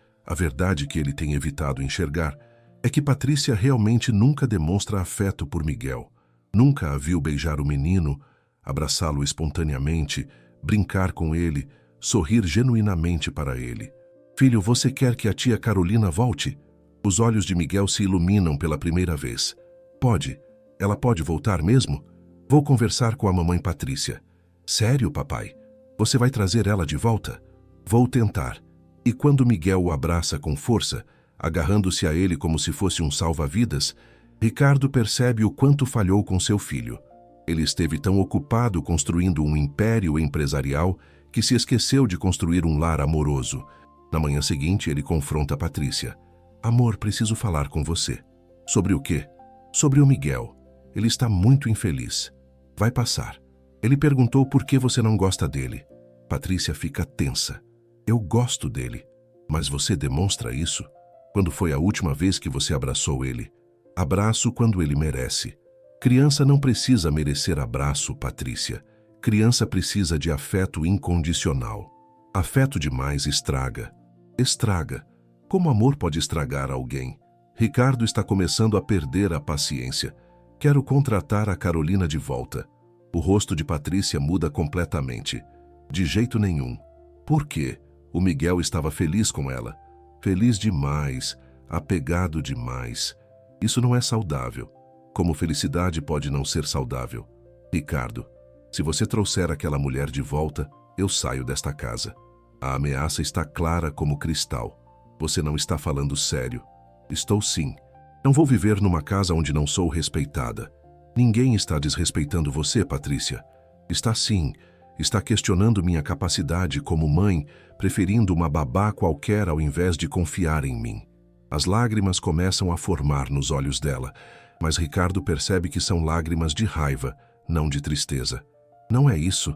que ele tem evitado enxergar, é que Patrícia realmente nunca demonstra afeto por Miguel. Nunca a viu beijar o menino, abraçá-lo espontaneamente, brincar com ele, sorrir genuinamente para ele. Filho, você quer que a tia Carolina volte? Os olhos de Miguel se iluminam pela primeira vez. Pode? Ela pode voltar mesmo? Vou conversar com a mamãe Patrícia. Sério, papai? Você vai trazer ela de volta? Vou tentar. E quando Miguel o abraça com força, agarrando-se a ele como se fosse um salva-vidas, Ricardo percebe o quanto falhou com seu filho. Ele esteve tão ocupado construindo um império empresarial que se esqueceu de construir um lar amoroso. Na manhã seguinte, ele confronta Patrícia. Amor, preciso falar com você. Sobre o quê? Sobre o Miguel. Ele está muito infeliz. Vai passar. Ele perguntou por que você não gosta dele. Patrícia fica tensa. Eu gosto dele. Mas você demonstra isso? Quando foi a última vez que você abraçou ele? Abraço quando ele merece. Criança não precisa merecer abraço, Patrícia. Criança precisa de afeto incondicional. Afeto demais estraga. Estraga. Como amor pode estragar alguém? Ricardo está começando a perder a paciência. Quero contratar a Carolina de volta. O rosto de Patrícia muda completamente. De jeito nenhum. Por quê? O Miguel estava feliz com ela. Feliz demais, apegado demais. Isso não é saudável. Como felicidade pode não ser saudável? Ricardo, se você trouxer aquela mulher de volta, eu saio desta casa. A ameaça está clara como cristal. Você não está falando sério. Estou sim. Não vou viver numa casa onde não sou respeitada. Ninguém está desrespeitando você, Patrícia. Está sim. Está questionando minha capacidade como mãe, preferindo uma babá qualquer ao invés de confiar em mim. As lágrimas começam a formar nos olhos dela, mas Ricardo percebe que são lágrimas de raiva, não de tristeza. Não é isso.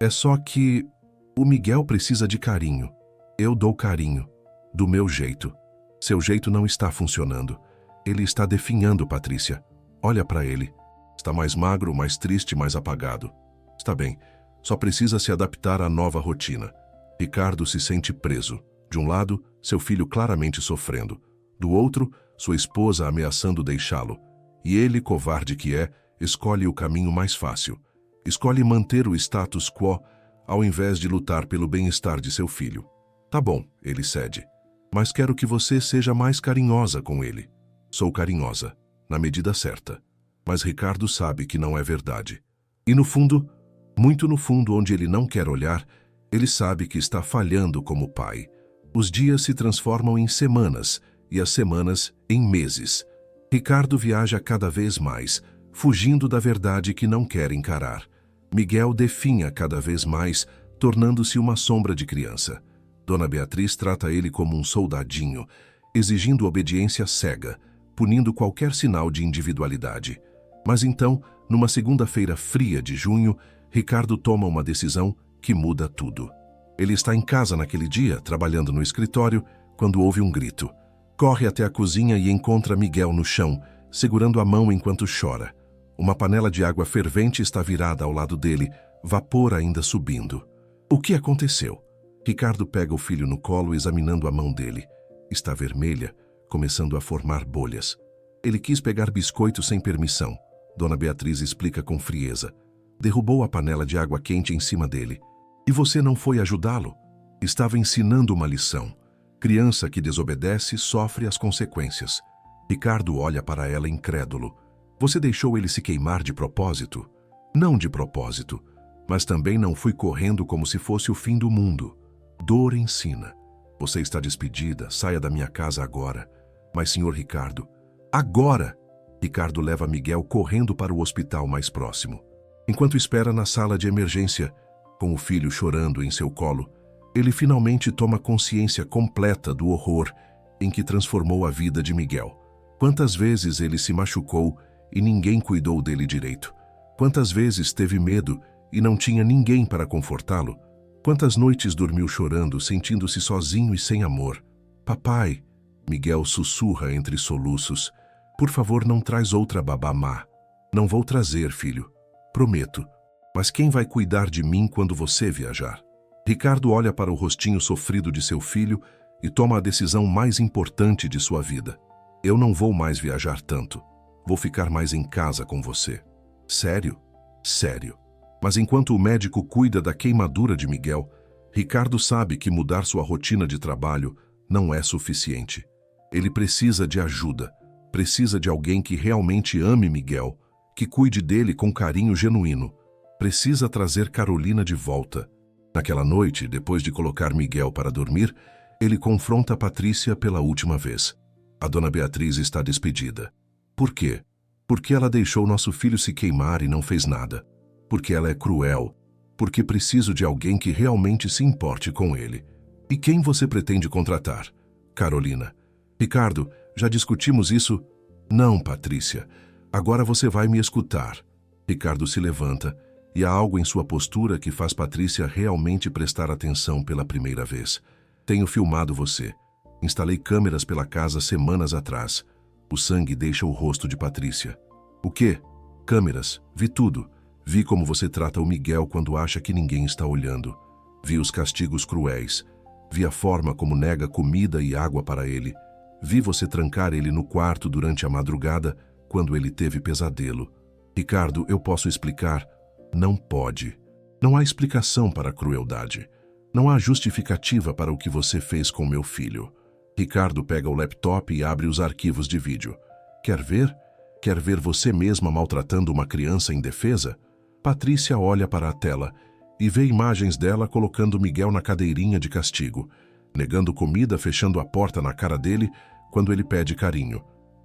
É só que o Miguel precisa de carinho. Eu dou carinho. Do meu jeito. Seu jeito não está funcionando. Ele está definhando, Patrícia. Olha para ele. Está mais magro, mais triste, mais apagado. Está bem. Só precisa se adaptar à nova rotina. Ricardo se sente preso. De um lado, seu filho claramente sofrendo. Do outro, sua esposa ameaçando deixá-lo. E ele, covarde que é, escolhe o caminho mais fácil. Escolhe manter o status quo ao invés de lutar pelo bem-estar de seu filho. Tá bom, ele cede. Mas quero que você seja mais carinhosa com ele. Sou carinhosa, na medida certa. Mas Ricardo sabe que não é verdade. E no fundo, muito no fundo onde ele não quer olhar, ele sabe que está falhando como pai. Os dias se transformam em semanas e as semanas em meses. Ricardo viaja cada vez mais, fugindo da verdade que não quer encarar. Miguel definha cada vez mais, tornando-se uma sombra de criança. Dona Beatriz trata ele como um soldadinho, exigindo obediência cega, punindo qualquer sinal de individualidade. Mas então, numa segunda-feira fria de junho, Ricardo toma uma decisão que muda tudo. Ele está em casa naquele dia, trabalhando no escritório, quando ouve um grito. Corre até a cozinha e encontra Miguel no chão, segurando a mão enquanto chora. Uma panela de água fervente está virada ao lado dele, vapor ainda subindo. O que aconteceu? Ricardo pega o filho no colo, examinando a mão dele. Está vermelha, começando a formar bolhas. Ele quis pegar biscoito sem permissão. Dona Beatriz explica com frieza. Derrubou a panela de água quente em cima dele. E você não foi ajudá-lo? Estava ensinando uma lição. Criança que desobedece sofre as consequências. Ricardo olha para ela incrédulo. Você deixou ele se queimar de propósito? Não de propósito, mas também não fui correndo como se fosse o fim do mundo. Dor ensina. Você está despedida, saia da minha casa agora. Mas, senhor Ricardo, agora! Ricardo leva Miguel correndo para o hospital mais próximo. Enquanto espera na sala de emergência, com o filho chorando em seu colo, ele finalmente toma consciência completa do horror em que transformou a vida de Miguel. Quantas vezes ele se machucou e ninguém cuidou dele direito? Quantas vezes teve medo e não tinha ninguém para confortá-lo? Quantas noites dormiu chorando, sentindo-se sozinho e sem amor? Papai, Miguel sussurra entre soluços, por favor, não traz outra babá má. Não vou trazer, filho. Prometo. Mas quem vai cuidar de mim quando você viajar? Ricardo olha para o rostinho sofrido de seu filho e toma a decisão mais importante de sua vida. Eu não vou mais viajar tanto. Vou ficar mais em casa com você. Sério? Sério. Mas enquanto o médico cuida da queimadura de Miguel, Ricardo sabe que mudar sua rotina de trabalho não é suficiente. Ele precisa de ajuda. Precisa de alguém que realmente ame Miguel, que cuide dele com carinho genuíno. Precisa trazer Carolina de volta. Naquela noite, depois de colocar Miguel para dormir, ele confronta Patrícia pela última vez. A dona Beatriz está despedida. Por quê? Porque ela deixou nosso filho se queimar e não fez nada. Porque ela é cruel. Porque preciso de alguém que realmente se importe com ele. E quem você pretende contratar? Carolina. Ricardo, já discutimos isso? Não, Patrícia. Agora você vai me escutar. Ricardo se levanta e há algo em sua postura que faz Patrícia realmente prestar atenção pela primeira vez. Tenho filmado você. Instalei câmeras pela casa semanas atrás. O sangue deixa o rosto de Patrícia. O quê? Câmeras. Vi tudo. Vi como você trata o Miguel quando acha que ninguém está olhando. Vi os castigos cruéis. Vi a forma como nega comida e água para ele. Vi você trancar ele no quarto durante a madrugada quando ele teve pesadelo. Ricardo, eu posso explicar? Não pode. Não há explicação para a crueldade. Não há justificativa para o que você fez com meu filho. Ricardo pega o laptop e abre os arquivos de vídeo. Quer ver? Quer ver você mesma maltratando uma criança indefesa? Patrícia olha para a tela e vê imagens dela colocando Miguel na cadeirinha de castigo, negando comida, fechando a porta na cara dele quando ele pede carinho.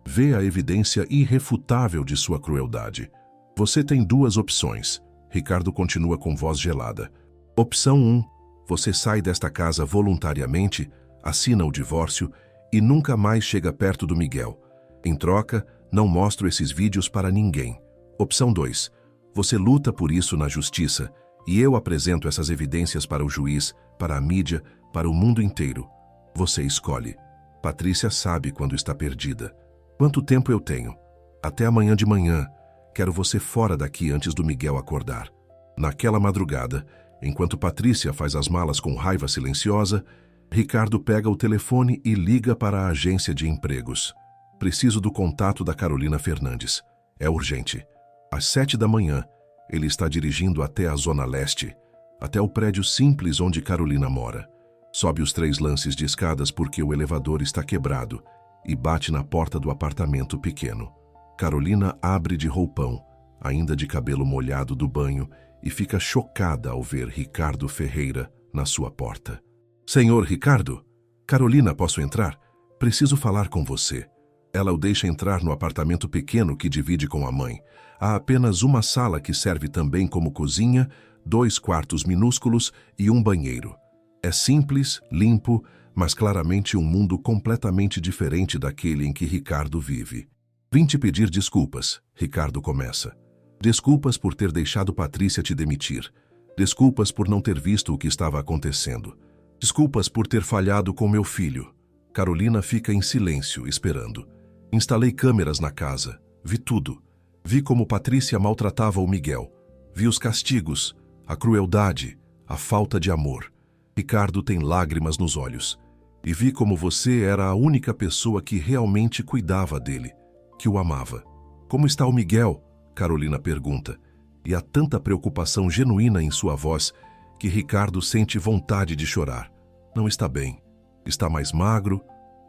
Vê a evidência irrefutável de sua crueldade. Você tem duas opções. Ricardo continua com voz gelada. Opção 1. Você sai desta casa voluntariamente, assina o divórcio e nunca mais chega perto do Miguel. Em troca, não mostro esses vídeos para ninguém. Opção 2. Você luta por isso na justiça e eu apresento essas evidências para o juiz, para a mídia, para o mundo inteiro. Você escolhe. Patrícia sabe quando está perdida. Quanto tempo eu tenho? Até amanhã de manhã. Quero você fora daqui antes do Miguel acordar. Naquela madrugada, enquanto Patrícia faz as malas com raiva silenciosa, Ricardo pega o telefone e liga para a agência de empregos. Preciso do contato da Carolina Fernandes. É urgente. Às 7 da manhã, ele está dirigindo até a Zona Leste, até o prédio simples onde Carolina mora. Sobe os 3 lances de escadas porque o elevador está quebrado e bate na porta do apartamento pequeno. Carolina abre de roupão, ainda de cabelo molhado do banho, e fica chocada ao ver Ricardo Ferreira na sua porta. Senhor Ricardo? Carolina, posso entrar? Preciso falar com você. Ela o deixa entrar no apartamento pequeno que divide com a mãe. Há apenas uma sala que serve também como cozinha, 2 quartos minúsculos e um banheiro. É simples, limpo, mas claramente um mundo completamente diferente daquele em que Ricardo vive. Vim te pedir desculpas, Ricardo começa. Desculpas por ter deixado Patrícia te demitir. Desculpas por não ter visto o que estava acontecendo. Desculpas por ter falhado com meu filho. Carolina fica em silêncio, esperando. Instalei câmeras na casa. Vi tudo. Vi como Patrícia maltratava o Miguel. Vi os castigos, a crueldade, a falta de amor. Ricardo tem lágrimas nos olhos. E vi como você era a única pessoa que realmente cuidava dele, que o amava. Como está o Miguel? Carolina pergunta. E há tanta preocupação genuína em sua voz que Ricardo sente vontade de chorar. Não está bem. Está mais magro,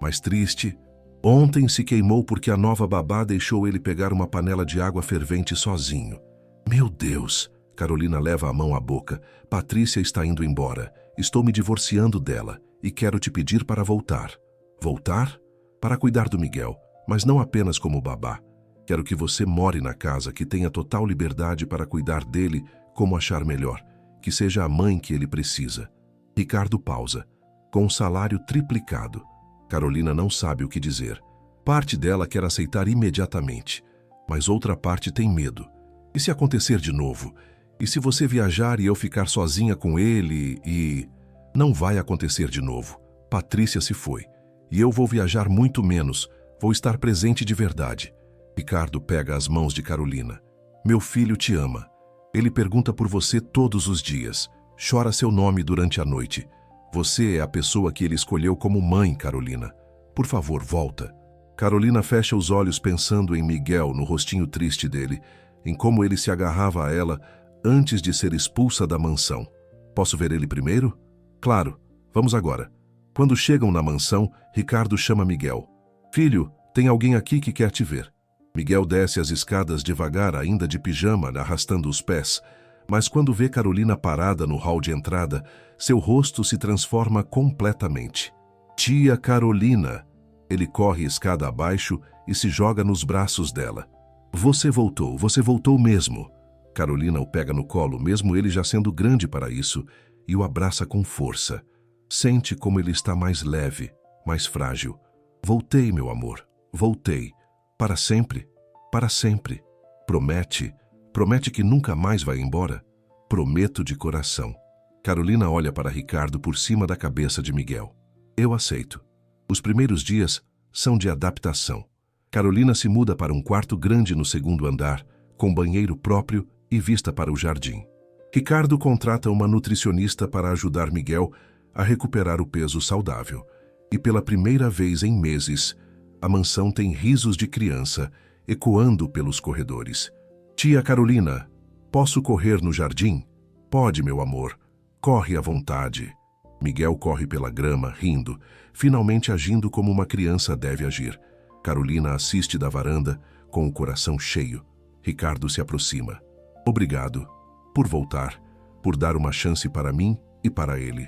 mais triste. Ontem se queimou porque a nova babá deixou ele pegar uma panela de água fervente sozinho. Meu Deus! Carolina leva a mão à boca. Patrícia está indo embora. Estou me divorciando dela e quero te pedir para voltar. Voltar? Para cuidar do Miguel, mas não apenas como babá. Quero que você more na casa, que tenha total liberdade para cuidar dele como achar melhor, que seja a mãe que ele precisa. Ricardo pausa. Com o salário triplicado. Carolina não sabe o que dizer. Parte dela quer aceitar imediatamente, mas outra parte tem medo. E se acontecer de novo? E se você viajar e eu ficar sozinha com ele e... Não vai acontecer de novo. Patrícia se foi. E eu vou viajar muito menos. Vou estar presente de verdade. Ricardo pega as mãos de Carolina. Meu filho te ama. Ele pergunta por você todos os dias. Chora seu nome durante a noite. Você é a pessoa que ele escolheu como mãe, Carolina. Por favor, volta. Carolina fecha os olhos pensando em Miguel, no rostinho triste dele, em como ele se agarrava a ela antes de ser expulsa da mansão. Posso ver ele primeiro? Claro, vamos agora. Quando chegam na mansão, Ricardo chama Miguel. Filho, tem alguém aqui que quer te ver. Miguel desce as escadas devagar, ainda de pijama, arrastando os pés. Mas quando vê Carolina parada no hall de entrada, seu rosto se transforma completamente. Tia Carolina! Ele corre escada abaixo e se joga nos braços dela. Você voltou mesmo. Carolina o pega no colo, mesmo ele já sendo grande para isso, e o abraça com força. Sente como ele está mais leve, mais frágil. Voltei, meu amor, voltei. Para sempre, para sempre. Promete que nunca mais vai embora? Prometo de coração. Carolina olha para Ricardo por cima da cabeça de Miguel. Eu aceito. Os primeiros dias são de adaptação. Carolina se muda para um quarto grande no segundo andar, com banheiro próprio e vista para o jardim. Ricardo contrata uma nutricionista para ajudar Miguel a recuperar o peso saudável. E pela primeira vez em meses, a mansão tem risos de criança ecoando pelos corredores. Tia Carolina, posso correr no jardim? Pode, meu amor. Corre à vontade. Miguel corre pela grama, rindo, finalmente agindo como uma criança deve agir. Carolina assiste da varanda, com o coração cheio. Ricardo se aproxima. Obrigado por voltar, por dar uma chance para mim e para ele.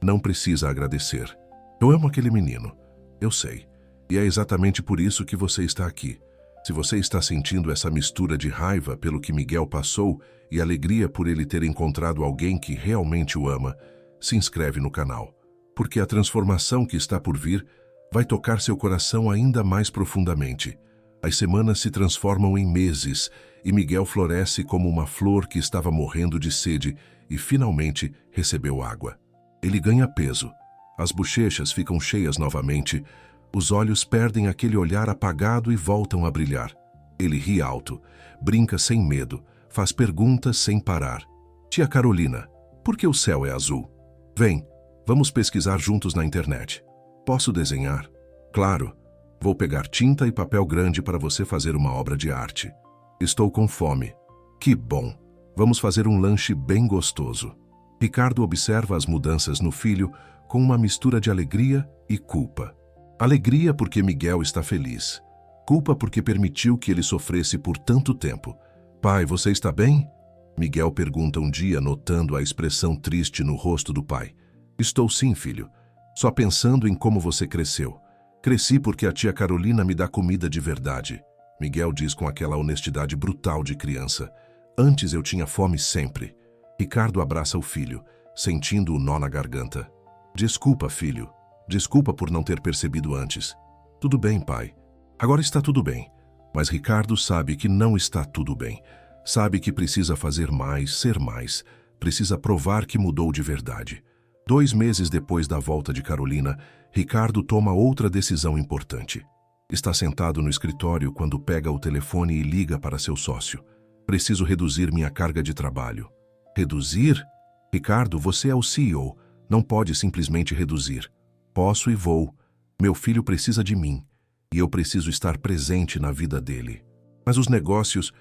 Não precisa agradecer. Eu amo aquele menino. Eu sei. E é exatamente por isso que você está aqui. Se você está sentindo essa mistura de raiva pelo que Miguel passou e alegria por ele ter encontrado alguém que realmente o ama, se inscreve no canal, porque a transformação que está por vir vai tocar seu coração ainda mais profundamente. As semanas se transformam em meses e Miguel floresce como uma flor que estava morrendo de sede e finalmente recebeu água. Ele ganha peso, as bochechas ficam cheias novamente, os olhos perdem aquele olhar apagado e voltam a brilhar. Ele ri alto, brinca sem medo, faz perguntas sem parar. Tia Carolina, por que o céu é azul? Vem, vamos pesquisar juntos na internet. Posso desenhar? Claro. Vou pegar tinta e papel grande para você fazer uma obra de arte. Estou com fome. Que bom! Vamos fazer um lanche bem gostoso. Ricardo observa as mudanças no filho com uma mistura de alegria e culpa. Alegria porque Miguel está feliz. Culpa porque permitiu que ele sofresse por tanto tempo. Pai, você está bem? Miguel pergunta um dia, notando a expressão triste no rosto do pai. Estou sim, filho. Só pensando em como você cresceu. Cresci porque a tia Carolina me dá comida de verdade. Miguel diz com aquela honestidade brutal de criança. Antes eu tinha fome sempre. Ricardo abraça o filho, sentindo o nó na garganta. Desculpa, filho. Desculpa por não ter percebido antes. Tudo bem, pai. Agora está tudo bem. Mas Ricardo sabe que não está tudo bem. Sabe que precisa fazer mais, ser mais. Precisa provar que mudou de verdade. 2 meses depois da volta de Carolina, Ricardo toma outra decisão importante. Está sentado no escritório quando pega o telefone e liga para seu sócio. Preciso reduzir minha carga de trabalho. Reduzir? Ricardo, você é o CEO. Não pode simplesmente reduzir. Posso e vou. Meu filho precisa de mim. E eu preciso estar presente na vida dele. Mas os negócios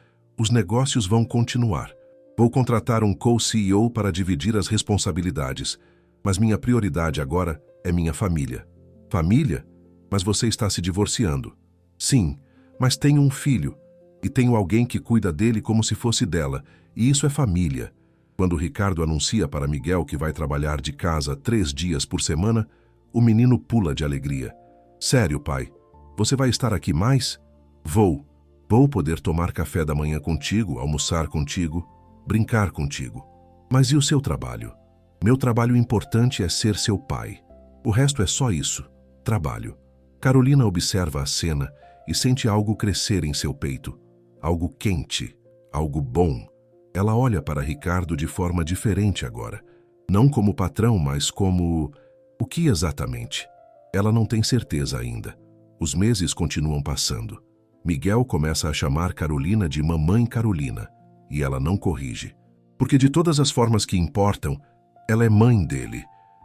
vão continuar. Vou contratar um co-CEO para dividir as responsabilidades. Mas minha prioridade agora é minha família. Família? Mas você está se divorciando. Sim, mas tenho um filho. E tenho alguém que cuida dele como se fosse dela. E isso é família. Quando Ricardo anuncia para Miguel que vai trabalhar de casa 3 dias por semana, o menino pula de alegria. Sério, pai? Você vai estar aqui mais? Vou. Vou poder tomar café da manhã contigo, almoçar contigo, brincar contigo. Mas e o seu trabalho? Meu trabalho importante é ser seu pai. O resto é só isso. Trabalho. Carolina observa a cena e sente algo crescer em seu peito. Algo quente. Algo bom. Ela olha para Ricardo de forma diferente agora. Não como patrão, mas como... O que exatamente? Ela não tem certeza ainda. Os meses continuam passando. Miguel começa a chamar Carolina de Mamãe Carolina. E ela não corrige. Porque de todas as formas que importam, ela é mãe dele.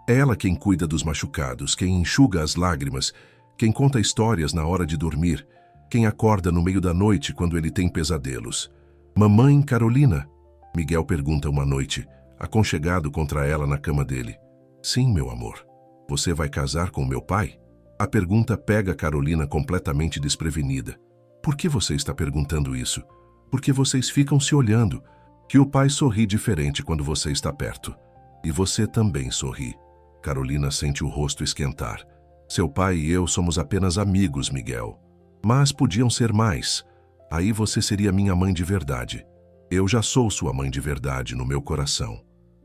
É ela quem cuida dos machucados, quem enxuga as lágrimas, quem conta histórias na hora de dormir, quem acorda no meio da noite quando ele tem pesadelos. Mamãe Carolina? Miguel pergunta uma noite, aconchegado contra ela na cama dele. Sim, meu amor. Você vai casar com meu pai? A pergunta pega Carolina completamente desprevenida. Por que você está perguntando isso? Porque vocês ficam se olhando. Que o pai sorri diferente quando você está perto. E você também sorri. Carolina sente o rosto esquentar. Seu pai e eu somos apenas amigos, Miguel. Mas podiam ser mais. Aí você seria minha mãe de verdade. Eu já sou sua mãe de verdade no meu coração.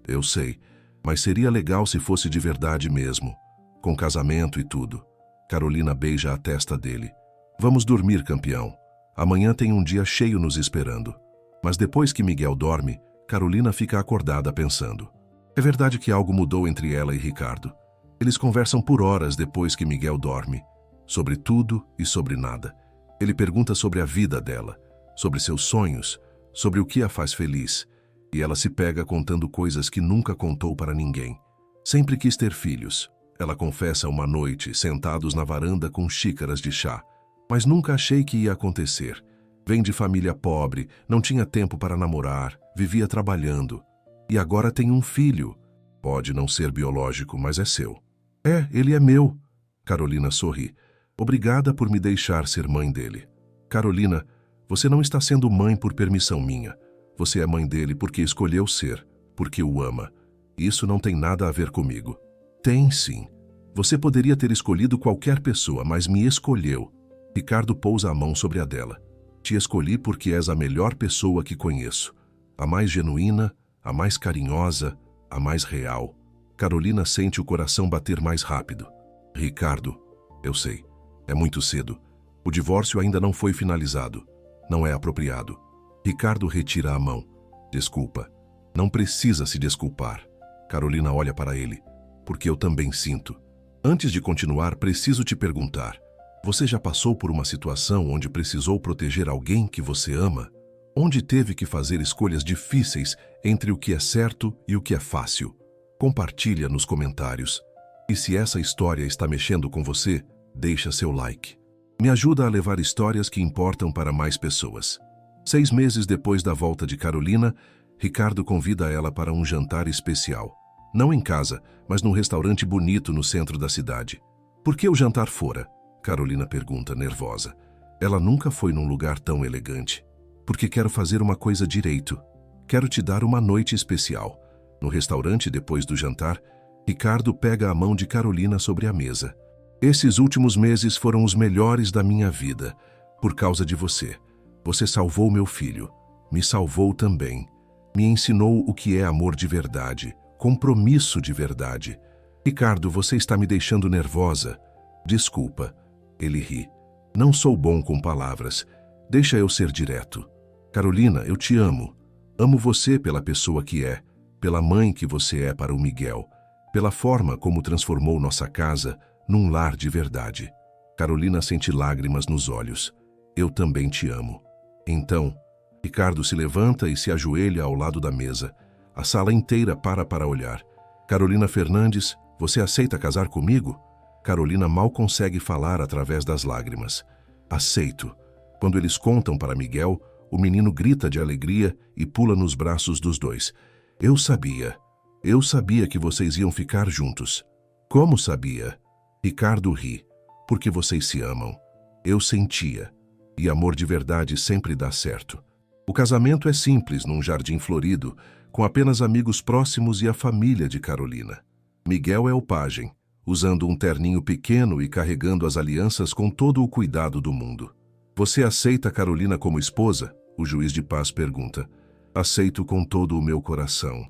Eu sei, mas seria legal se fosse de verdade mesmo. Com casamento e tudo. Carolina beija a testa dele. Vamos dormir, campeão. Amanhã tem um dia cheio nos esperando. Mas depois que Miguel dorme, Carolina fica acordada pensando. É verdade que algo mudou entre ela e Ricardo. Eles conversam por horas depois que Miguel dorme. Sobre tudo e sobre nada. Ele pergunta sobre a vida dela, sobre seus sonhos, sobre o que a faz feliz. E ela se pega contando coisas que nunca contou para ninguém. Sempre quis ter filhos. Ela confessa uma noite, sentados na varanda com xícaras de chá. Mas nunca achei que ia acontecer. Vem de família pobre, não tinha tempo para namorar, vivia trabalhando. E agora tem um filho. Pode não ser biológico, mas é seu. É, ele é meu. Carolina sorri. Obrigada por me deixar ser mãe dele. Carolina, você não está sendo mãe por permissão minha. Você é mãe dele porque escolheu ser, porque o ama. Isso não tem nada a ver comigo. Tem sim. Você poderia ter escolhido qualquer pessoa, mas me escolheu. Ricardo pousa a mão sobre a dela. Te escolhi porque és a melhor pessoa que conheço. A mais genuína, a mais carinhosa, a mais real. Carolina sente o coração bater mais rápido. Ricardo, eu sei, é muito cedo. O divórcio ainda não foi finalizado. Não é apropriado. Ricardo retira a mão. Desculpa. Não precisa se desculpar. Carolina olha para ele. Porque eu também sinto. Antes de continuar, preciso te perguntar. Você já passou por uma situação onde precisou proteger alguém que você ama? Onde teve que fazer escolhas difíceis entre o que é certo e o que é fácil? Compartilha nos comentários. E se essa história está mexendo com você, deixa seu like. Me ajuda a levar histórias que importam para mais pessoas. 6 meses depois da volta de Carolina, Ricardo convida ela para um jantar especial. Não em casa, mas num restaurante bonito no centro da cidade. Por que o jantar fora? Carolina pergunta, nervosa. Ela nunca foi num lugar tão elegante. Porque quero fazer uma coisa direito. Quero te dar uma noite especial. No restaurante, depois do jantar, Ricardo pega a mão de Carolina sobre a mesa. Esses últimos meses foram os melhores da minha vida, por causa de você. Você salvou meu filho. Me salvou também. Me ensinou o que é amor de verdade, compromisso de verdade. Ricardo, você está me deixando nervosa. Desculpa. Ele ri. Não sou bom com palavras. Deixa eu ser direto. Carolina, eu te amo. Amo você pela pessoa que é, pela mãe que você é para o Miguel, pela forma como transformou nossa casa num lar de verdade. Carolina sente lágrimas nos olhos. Eu também te amo. Então, Ricardo se levanta e se ajoelha ao lado da mesa. A sala inteira para olhar. Carolina Fernandes, você aceita casar comigo? Carolina mal consegue falar através das lágrimas. Aceito. Quando eles contam para Miguel, o menino grita de alegria e pula nos braços dos dois. Eu sabia que vocês iam ficar juntos. Como sabia? Ricardo ri. porque vocês se amam. Eu sentia. E amor de verdade sempre dá certo. O casamento é simples num jardim florido, com apenas amigos próximos e a família de Carolina. Miguel é o pajem, usando um terninho pequeno e carregando as alianças com todo o cuidado do mundo. Você aceita Carolina como esposa? O juiz de paz pergunta. Aceito com todo o meu coração.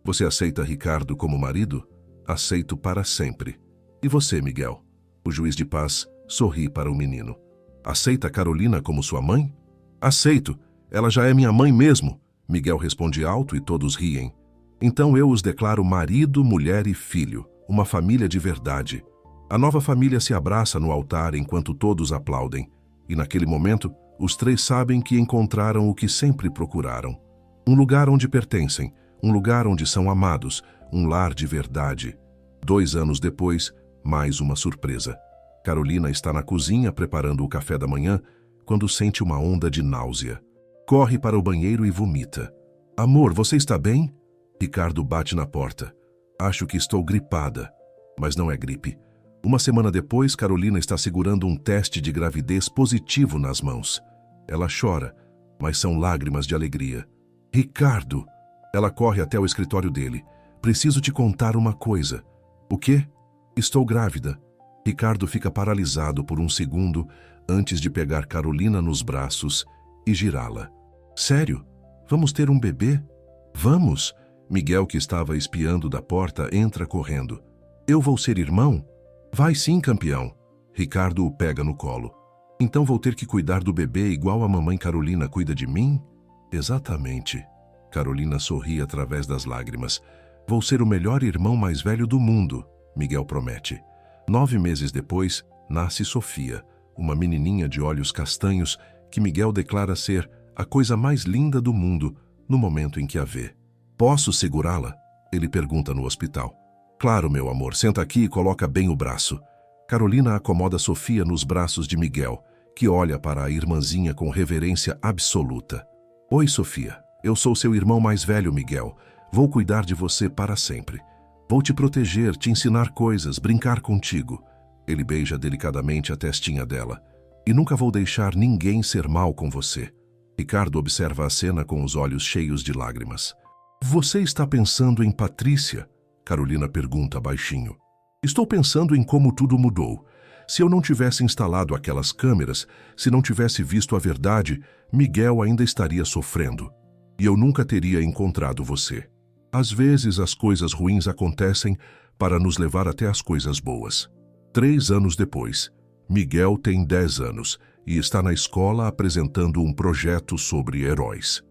Você aceita Ricardo como marido? Aceito para sempre. E você, Miguel? O juiz de paz sorri para o menino. Aceita Carolina como sua mãe? Aceito. Ela já é minha mãe mesmo. Miguel responde alto e todos riem. Então eu os declaro marido, mulher e filho, uma família de verdade. A nova família se abraça no altar enquanto todos aplaudem. E naquele momento, os três sabem que encontraram o que sempre procuraram. Um lugar onde pertencem, um lugar onde são amados, um lar de verdade. 2 anos depois, mais uma surpresa. Carolina está na cozinha preparando o café da manhã quando sente uma onda de náusea. Corre para o banheiro e vomita. Amor, você está bem? Ricardo bate na porta. Acho que estou gripada. Mas não é gripe. Uma semana depois, Carolina está segurando um teste de gravidez positivo nas mãos. Ela chora, mas são lágrimas de alegria. Ricardo! Ela corre até o escritório dele. Preciso te contar uma coisa. O quê? Estou grávida. Ricardo fica paralisado por um segundo antes de pegar Carolina nos braços e girá-la. Sério? Vamos ter um bebê? Vamos! Miguel, que estava espiando da porta, entra correndo. Eu vou ser irmão? Vai sim, campeão. Ricardo o pega no colo. Então vou ter que cuidar do bebê igual a mamãe Carolina cuida de mim? Exatamente. Carolina sorri através das lágrimas. Vou ser o melhor irmão mais velho do mundo, Miguel promete. 9 meses depois, nasce Sofia, uma menininha de olhos castanhos que Miguel declara ser a coisa mais linda do mundo no momento em que a vê. Posso segurá-la? Ele pergunta no hospital. Claro, meu amor, senta aqui e coloca bem o braço. Carolina acomoda Sofia nos braços de Miguel, que olha para a irmãzinha com reverência absoluta. Oi, Sofia. Eu sou seu irmão mais velho, Miguel. Vou cuidar de você para sempre. Vou te proteger, te ensinar coisas, brincar contigo. Ele beija delicadamente a testinha dela. E nunca vou deixar ninguém ser mal com você. Ricardo observa a cena com os olhos cheios de lágrimas. Você está pensando em Patrícia? Carolina pergunta baixinho. Estou pensando em como tudo mudou. Se eu não tivesse instalado aquelas câmeras, se não tivesse visto a verdade, Miguel ainda estaria sofrendo. E eu nunca teria encontrado você. Às vezes as coisas ruins acontecem para nos levar até as coisas boas. 3 anos depois, Miguel tem 10 anos e está na escola apresentando um projeto sobre heróis.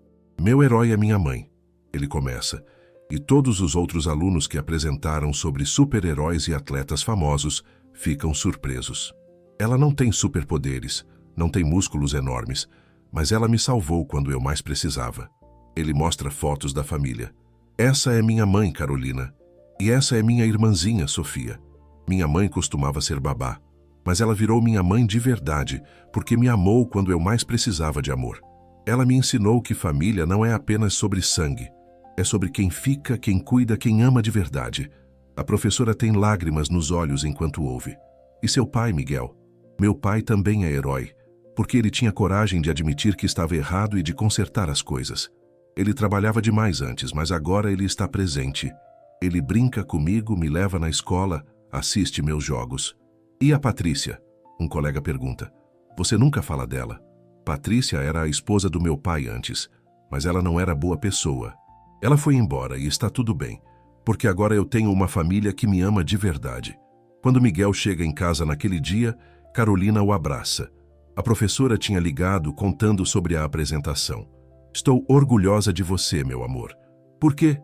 Meu herói é minha mãe, ele começa, e todos os outros alunos que apresentaram sobre super-heróis e atletas famosos ficam surpresos. Ela não tem superpoderes, não tem músculos enormes, mas ela me salvou quando eu mais precisava. Ele mostra fotos da família. Essa é minha mãe, Carolina, e essa é minha irmãzinha, Sofia. Minha mãe costumava ser babá, mas ela virou minha mãe de verdade, porque me amou quando eu mais precisava de amor. Ela me ensinou que família não é apenas sobre sangue, é sobre quem fica, quem cuida, quem ama de verdade. A professora tem lágrimas nos olhos enquanto ouve. E seu pai, Miguel? Meu pai também é herói, porque ele tinha coragem de admitir que estava errado e de consertar as coisas. Ele trabalhava demais antes, mas agora ele está presente. Ele brinca comigo, me leva na escola, assiste meus jogos. E a Patrícia? Um colega pergunta. Você nunca fala dela. Patrícia era a esposa do meu pai antes, mas ela não era boa pessoa. Ela foi embora e está tudo bem, porque agora eu tenho uma família que me ama de verdade. Quando Miguel chega em casa naquele dia, Carolina o abraça. A professora tinha ligado contando sobre a apresentação. Estou orgulhosa de você, meu amor. Por quê?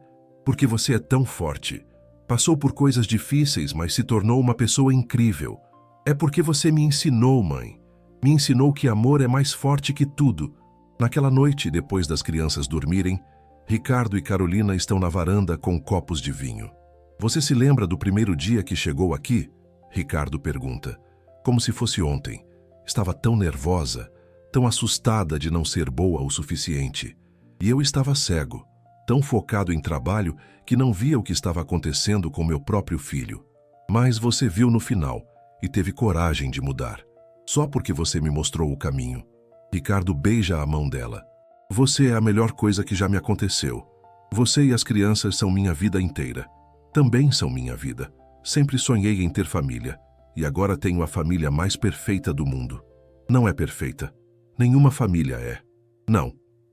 Porque você é tão forte. Passou por coisas difíceis, mas se tornou uma pessoa incrível. É porque você me ensinou, mãe. Me ensinou que amor é mais forte que tudo. Naquela noite, depois das crianças dormirem, Ricardo e Carolina estão na varanda com copos de vinho. Você se lembra do primeiro dia que chegou aqui? Ricardo pergunta. Como se fosse ontem. Estava tão nervosa, tão assustada de não ser boa o suficiente. E eu estava cego, tão focado em trabalho que não via o que estava acontecendo com meu próprio filho. Mas você viu no final. e teve coragem de mudar. Só porque você me mostrou o caminho. Ricardo beija a mão dela. Você é a melhor coisa que já me aconteceu. Você e as crianças são minha vida inteira. Também são minha vida. Sempre sonhei em ter família. E agora tenho a família mais perfeita do mundo. Não é perfeita. Nenhuma família é. Não.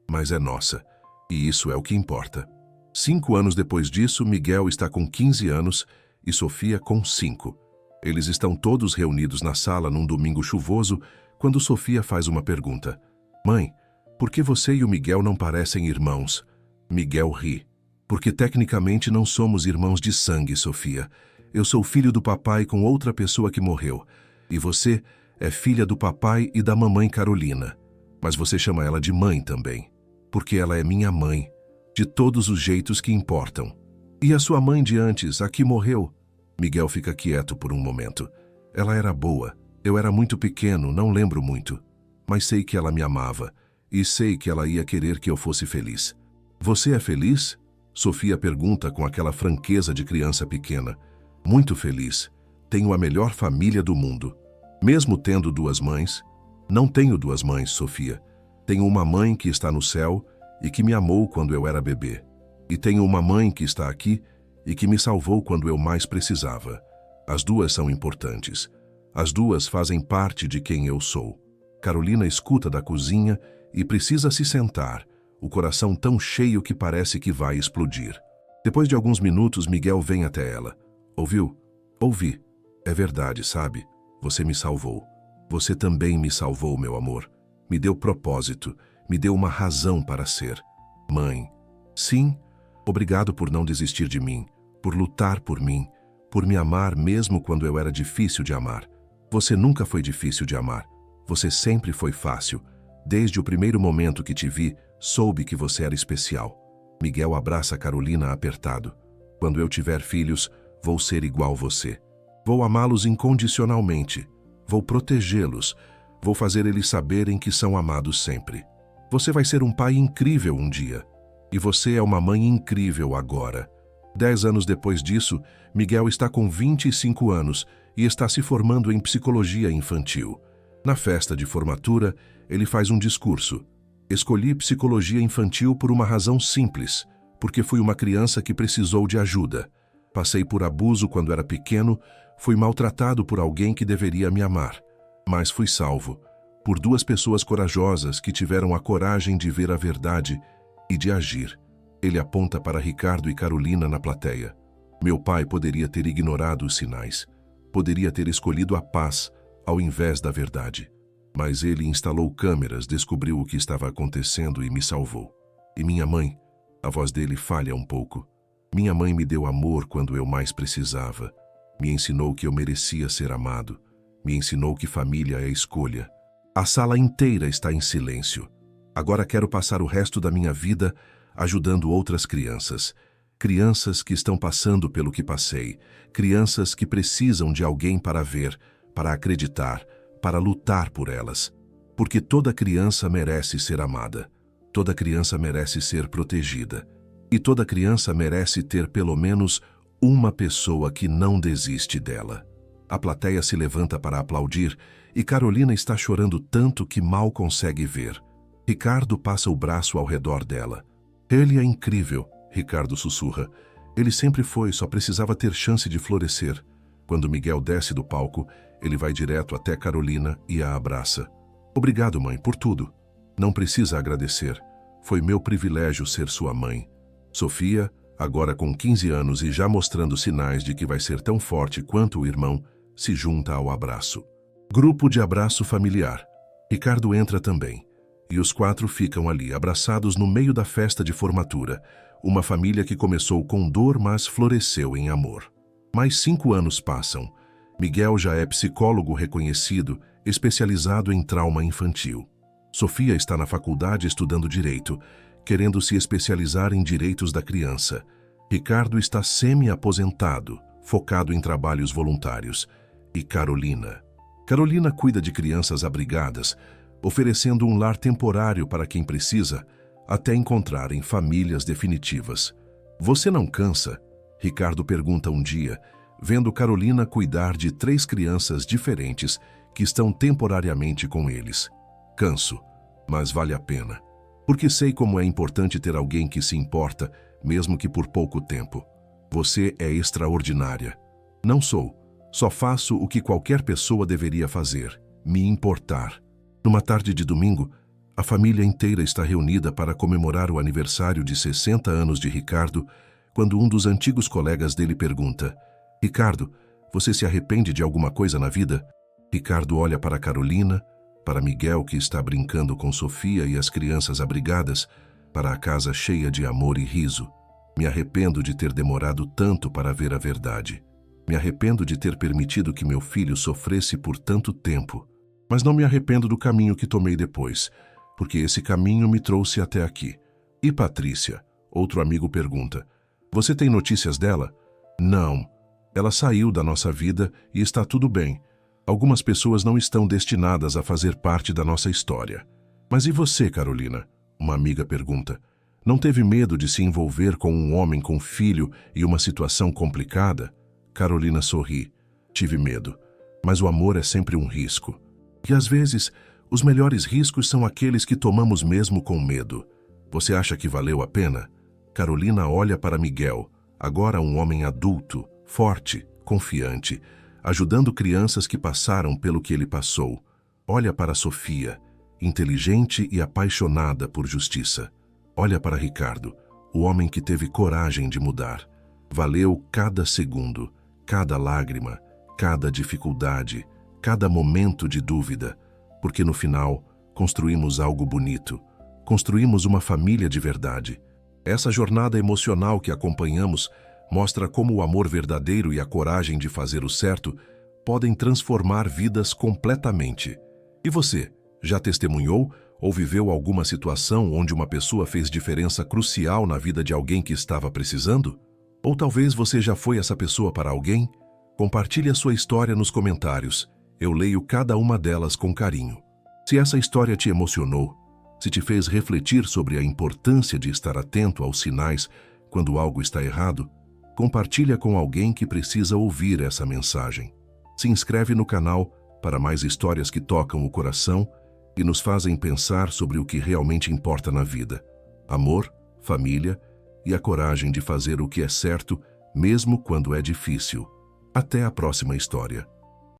Mas é nossa. E isso é o que importa. 5 anos depois disso, Miguel está com 15 anos e Sofia com 5. Eles estão todos reunidos na sala num domingo chuvoso quando Sofia faz uma pergunta. Mãe, por que você e o Miguel não parecem irmãos? Miguel ri. Porque tecnicamente não somos irmãos de sangue, Sofia. Eu sou filho do papai com outra pessoa que morreu. E você é filha do papai e da mamãe Carolina. Mas você chama ela de mãe também. Porque ela é minha mãe. De todos os jeitos que importam. E a sua mãe de antes, a que morreu? Miguel fica quieto por um momento. Ela era boa. Eu era muito pequeno, não lembro muito. Mas sei que ela me amava. E sei que ela ia querer que eu fosse feliz. Você é feliz? Sofia pergunta com aquela franqueza de criança pequena. Muito feliz. Tenho a melhor família do mundo. Mesmo tendo 2 mães. Não tenho 2 mães, Sofia. Tenho uma mãe que está no céu e que me amou quando eu era bebê. E tenho uma mãe que está aqui e que me salvou quando eu mais precisava. As 2 são importantes. As 2 fazem parte de quem eu sou. Carolina escuta da cozinha e precisa se sentar, o coração tão cheio que parece que vai explodir. Depois de alguns minutos, Miguel vem até ela. Ouviu? Ouvi. É verdade, sabe? Você me salvou. Você também me salvou, meu amor. Me deu propósito, me deu uma razão para ser. Mãe. Sim, obrigado por não desistir de mim, por lutar por mim, por me amar mesmo quando eu era difícil de amar. Você nunca foi difícil de amar. Você sempre foi fácil. Desde o primeiro momento que te vi, soube que você era especial. Miguel abraça Carolina apertado. Quando eu tiver filhos, vou ser igual você. Vou amá-los incondicionalmente. Vou protegê-los. Vou fazer eles saberem que são amados sempre. Você vai ser um pai incrível um dia. E você é uma mãe incrível agora. 10 anos depois disso, Miguel está com 25 anos e está se formando em psicologia infantil. Na festa de formatura, ele faz um discurso. Escolhi psicologia infantil por uma razão simples, porque fui uma criança que precisou de ajuda. Passei por abuso quando era pequeno, fui maltratado por alguém que deveria me amar. Mas fui salvo por 2 pessoas corajosas que tiveram a coragem de ver a verdade e de agir. Ele aponta para Ricardo e Carolina na plateia. Meu pai poderia ter ignorado os sinais. Poderia ter escolhido a paz ao invés da verdade. Mas ele instalou câmeras, descobriu o que estava acontecendo e me salvou. E minha mãe, a voz dele falha um pouco. Minha mãe me deu amor quando eu mais precisava. Me ensinou que eu merecia ser amado. Me ensinou que família é escolha. A sala inteira está em silêncio. Agora quero passar o resto da minha vida ajudando outras crianças. Crianças que estão passando pelo que passei. Crianças que precisam de alguém para ver, para acreditar, para lutar por elas. Porque toda criança merece ser amada. Toda criança merece ser protegida. E toda criança merece ter pelo menos uma pessoa que não desiste dela. A plateia se levanta para aplaudir e Carolina está chorando tanto que mal consegue ver. Ricardo passa o braço ao redor dela. Ele é incrível, Ricardo sussurra. Ele sempre foi, só precisava ter chance de florescer. Quando Miguel desce do palco, ele vai direto até Carolina e a abraça. Obrigado, mãe, por tudo. Não precisa agradecer. Foi meu privilégio ser sua mãe. Sofia, agora com 15 anos e já mostrando sinais de que vai ser tão forte quanto o irmão, se junta ao abraço. Grupo de abraço familiar. Ricardo entra também. E os 4 ficam ali, abraçados no meio da festa de formatura. Uma família que começou com dor, mas floresceu em amor. Mais 5 anos passam. Miguel já é psicólogo reconhecido, especializado em trauma infantil. Sofia está na faculdade estudando direito, querendo se especializar em direitos da criança. Ricardo está semi-aposentado, focado em trabalhos voluntários. E Carolina? Carolina cuida de crianças abrigadas, oferecendo um lar temporário para quem precisa, até encontrarem famílias definitivas. Você não cansa? Ricardo pergunta um dia. vendo Carolina cuidar de 3 crianças diferentes que estão temporariamente com eles. Canso, mas vale a pena. Porque sei como é importante ter alguém que se importa, mesmo que por pouco tempo. Você é extraordinária. Não sou. Só faço o que qualquer pessoa deveria fazer: me importar. Numa tarde de domingo, a família inteira está reunida para comemorar o aniversário de 60 anos de Ricardo, quando um dos antigos colegas dele pergunta: Ricardo, você se arrepende de alguma coisa na vida? Ricardo olha para Carolina, para Miguel, que está brincando com Sofia e as crianças abrigadas, para a casa cheia de amor e riso. Me arrependo de ter demorado tanto para ver a verdade. Me arrependo de ter permitido que meu filho sofresse por tanto tempo. Mas não me arrependo do caminho que tomei depois, porque esse caminho me trouxe até aqui. E Patrícia? Outro amigo pergunta. Você tem notícias dela? Não. Ela saiu da nossa vida e está tudo bem. Algumas pessoas não estão destinadas a fazer parte da nossa história. Mas e você, Carolina? Uma amiga pergunta. Não teve medo de se envolver com um homem com filho e uma situação complicada? Carolina sorri. Tive medo. Mas o amor é sempre um risco. E às vezes, os melhores riscos são aqueles que tomamos mesmo com medo. Você acha que valeu a pena? Carolina olha para Miguel, agora um homem adulto, forte, confiante, ajudando crianças que passaram pelo que ele passou. Olha para Sofia, inteligente e apaixonada por justiça. Olha para Ricardo, o homem que teve coragem de mudar. Valeu cada segundo, cada lágrima, cada dificuldade, cada momento de dúvida, porque no final construímos algo bonito, construímos uma família de verdade. Essa jornada emocional que acompanhamos mostra como o amor verdadeiro e a coragem de fazer o certo podem transformar vidas completamente. E você, já testemunhou ou viveu alguma situação onde uma pessoa fez diferença crucial na vida de alguém que estava precisando? Ou talvez você já foi essa pessoa para alguém? Compartilhe a sua história nos comentários. Eu leio cada uma delas com carinho. Se essa história te emocionou, se te fez refletir sobre a importância de estar atento aos sinais quando algo está errado, compartilha com alguém que precisa ouvir essa mensagem. Se inscreve no canal para mais histórias que tocam o coração e nos fazem pensar sobre o que realmente importa na vida: amor, família e a coragem de fazer o que é certo, mesmo quando é difícil. Até a próxima história.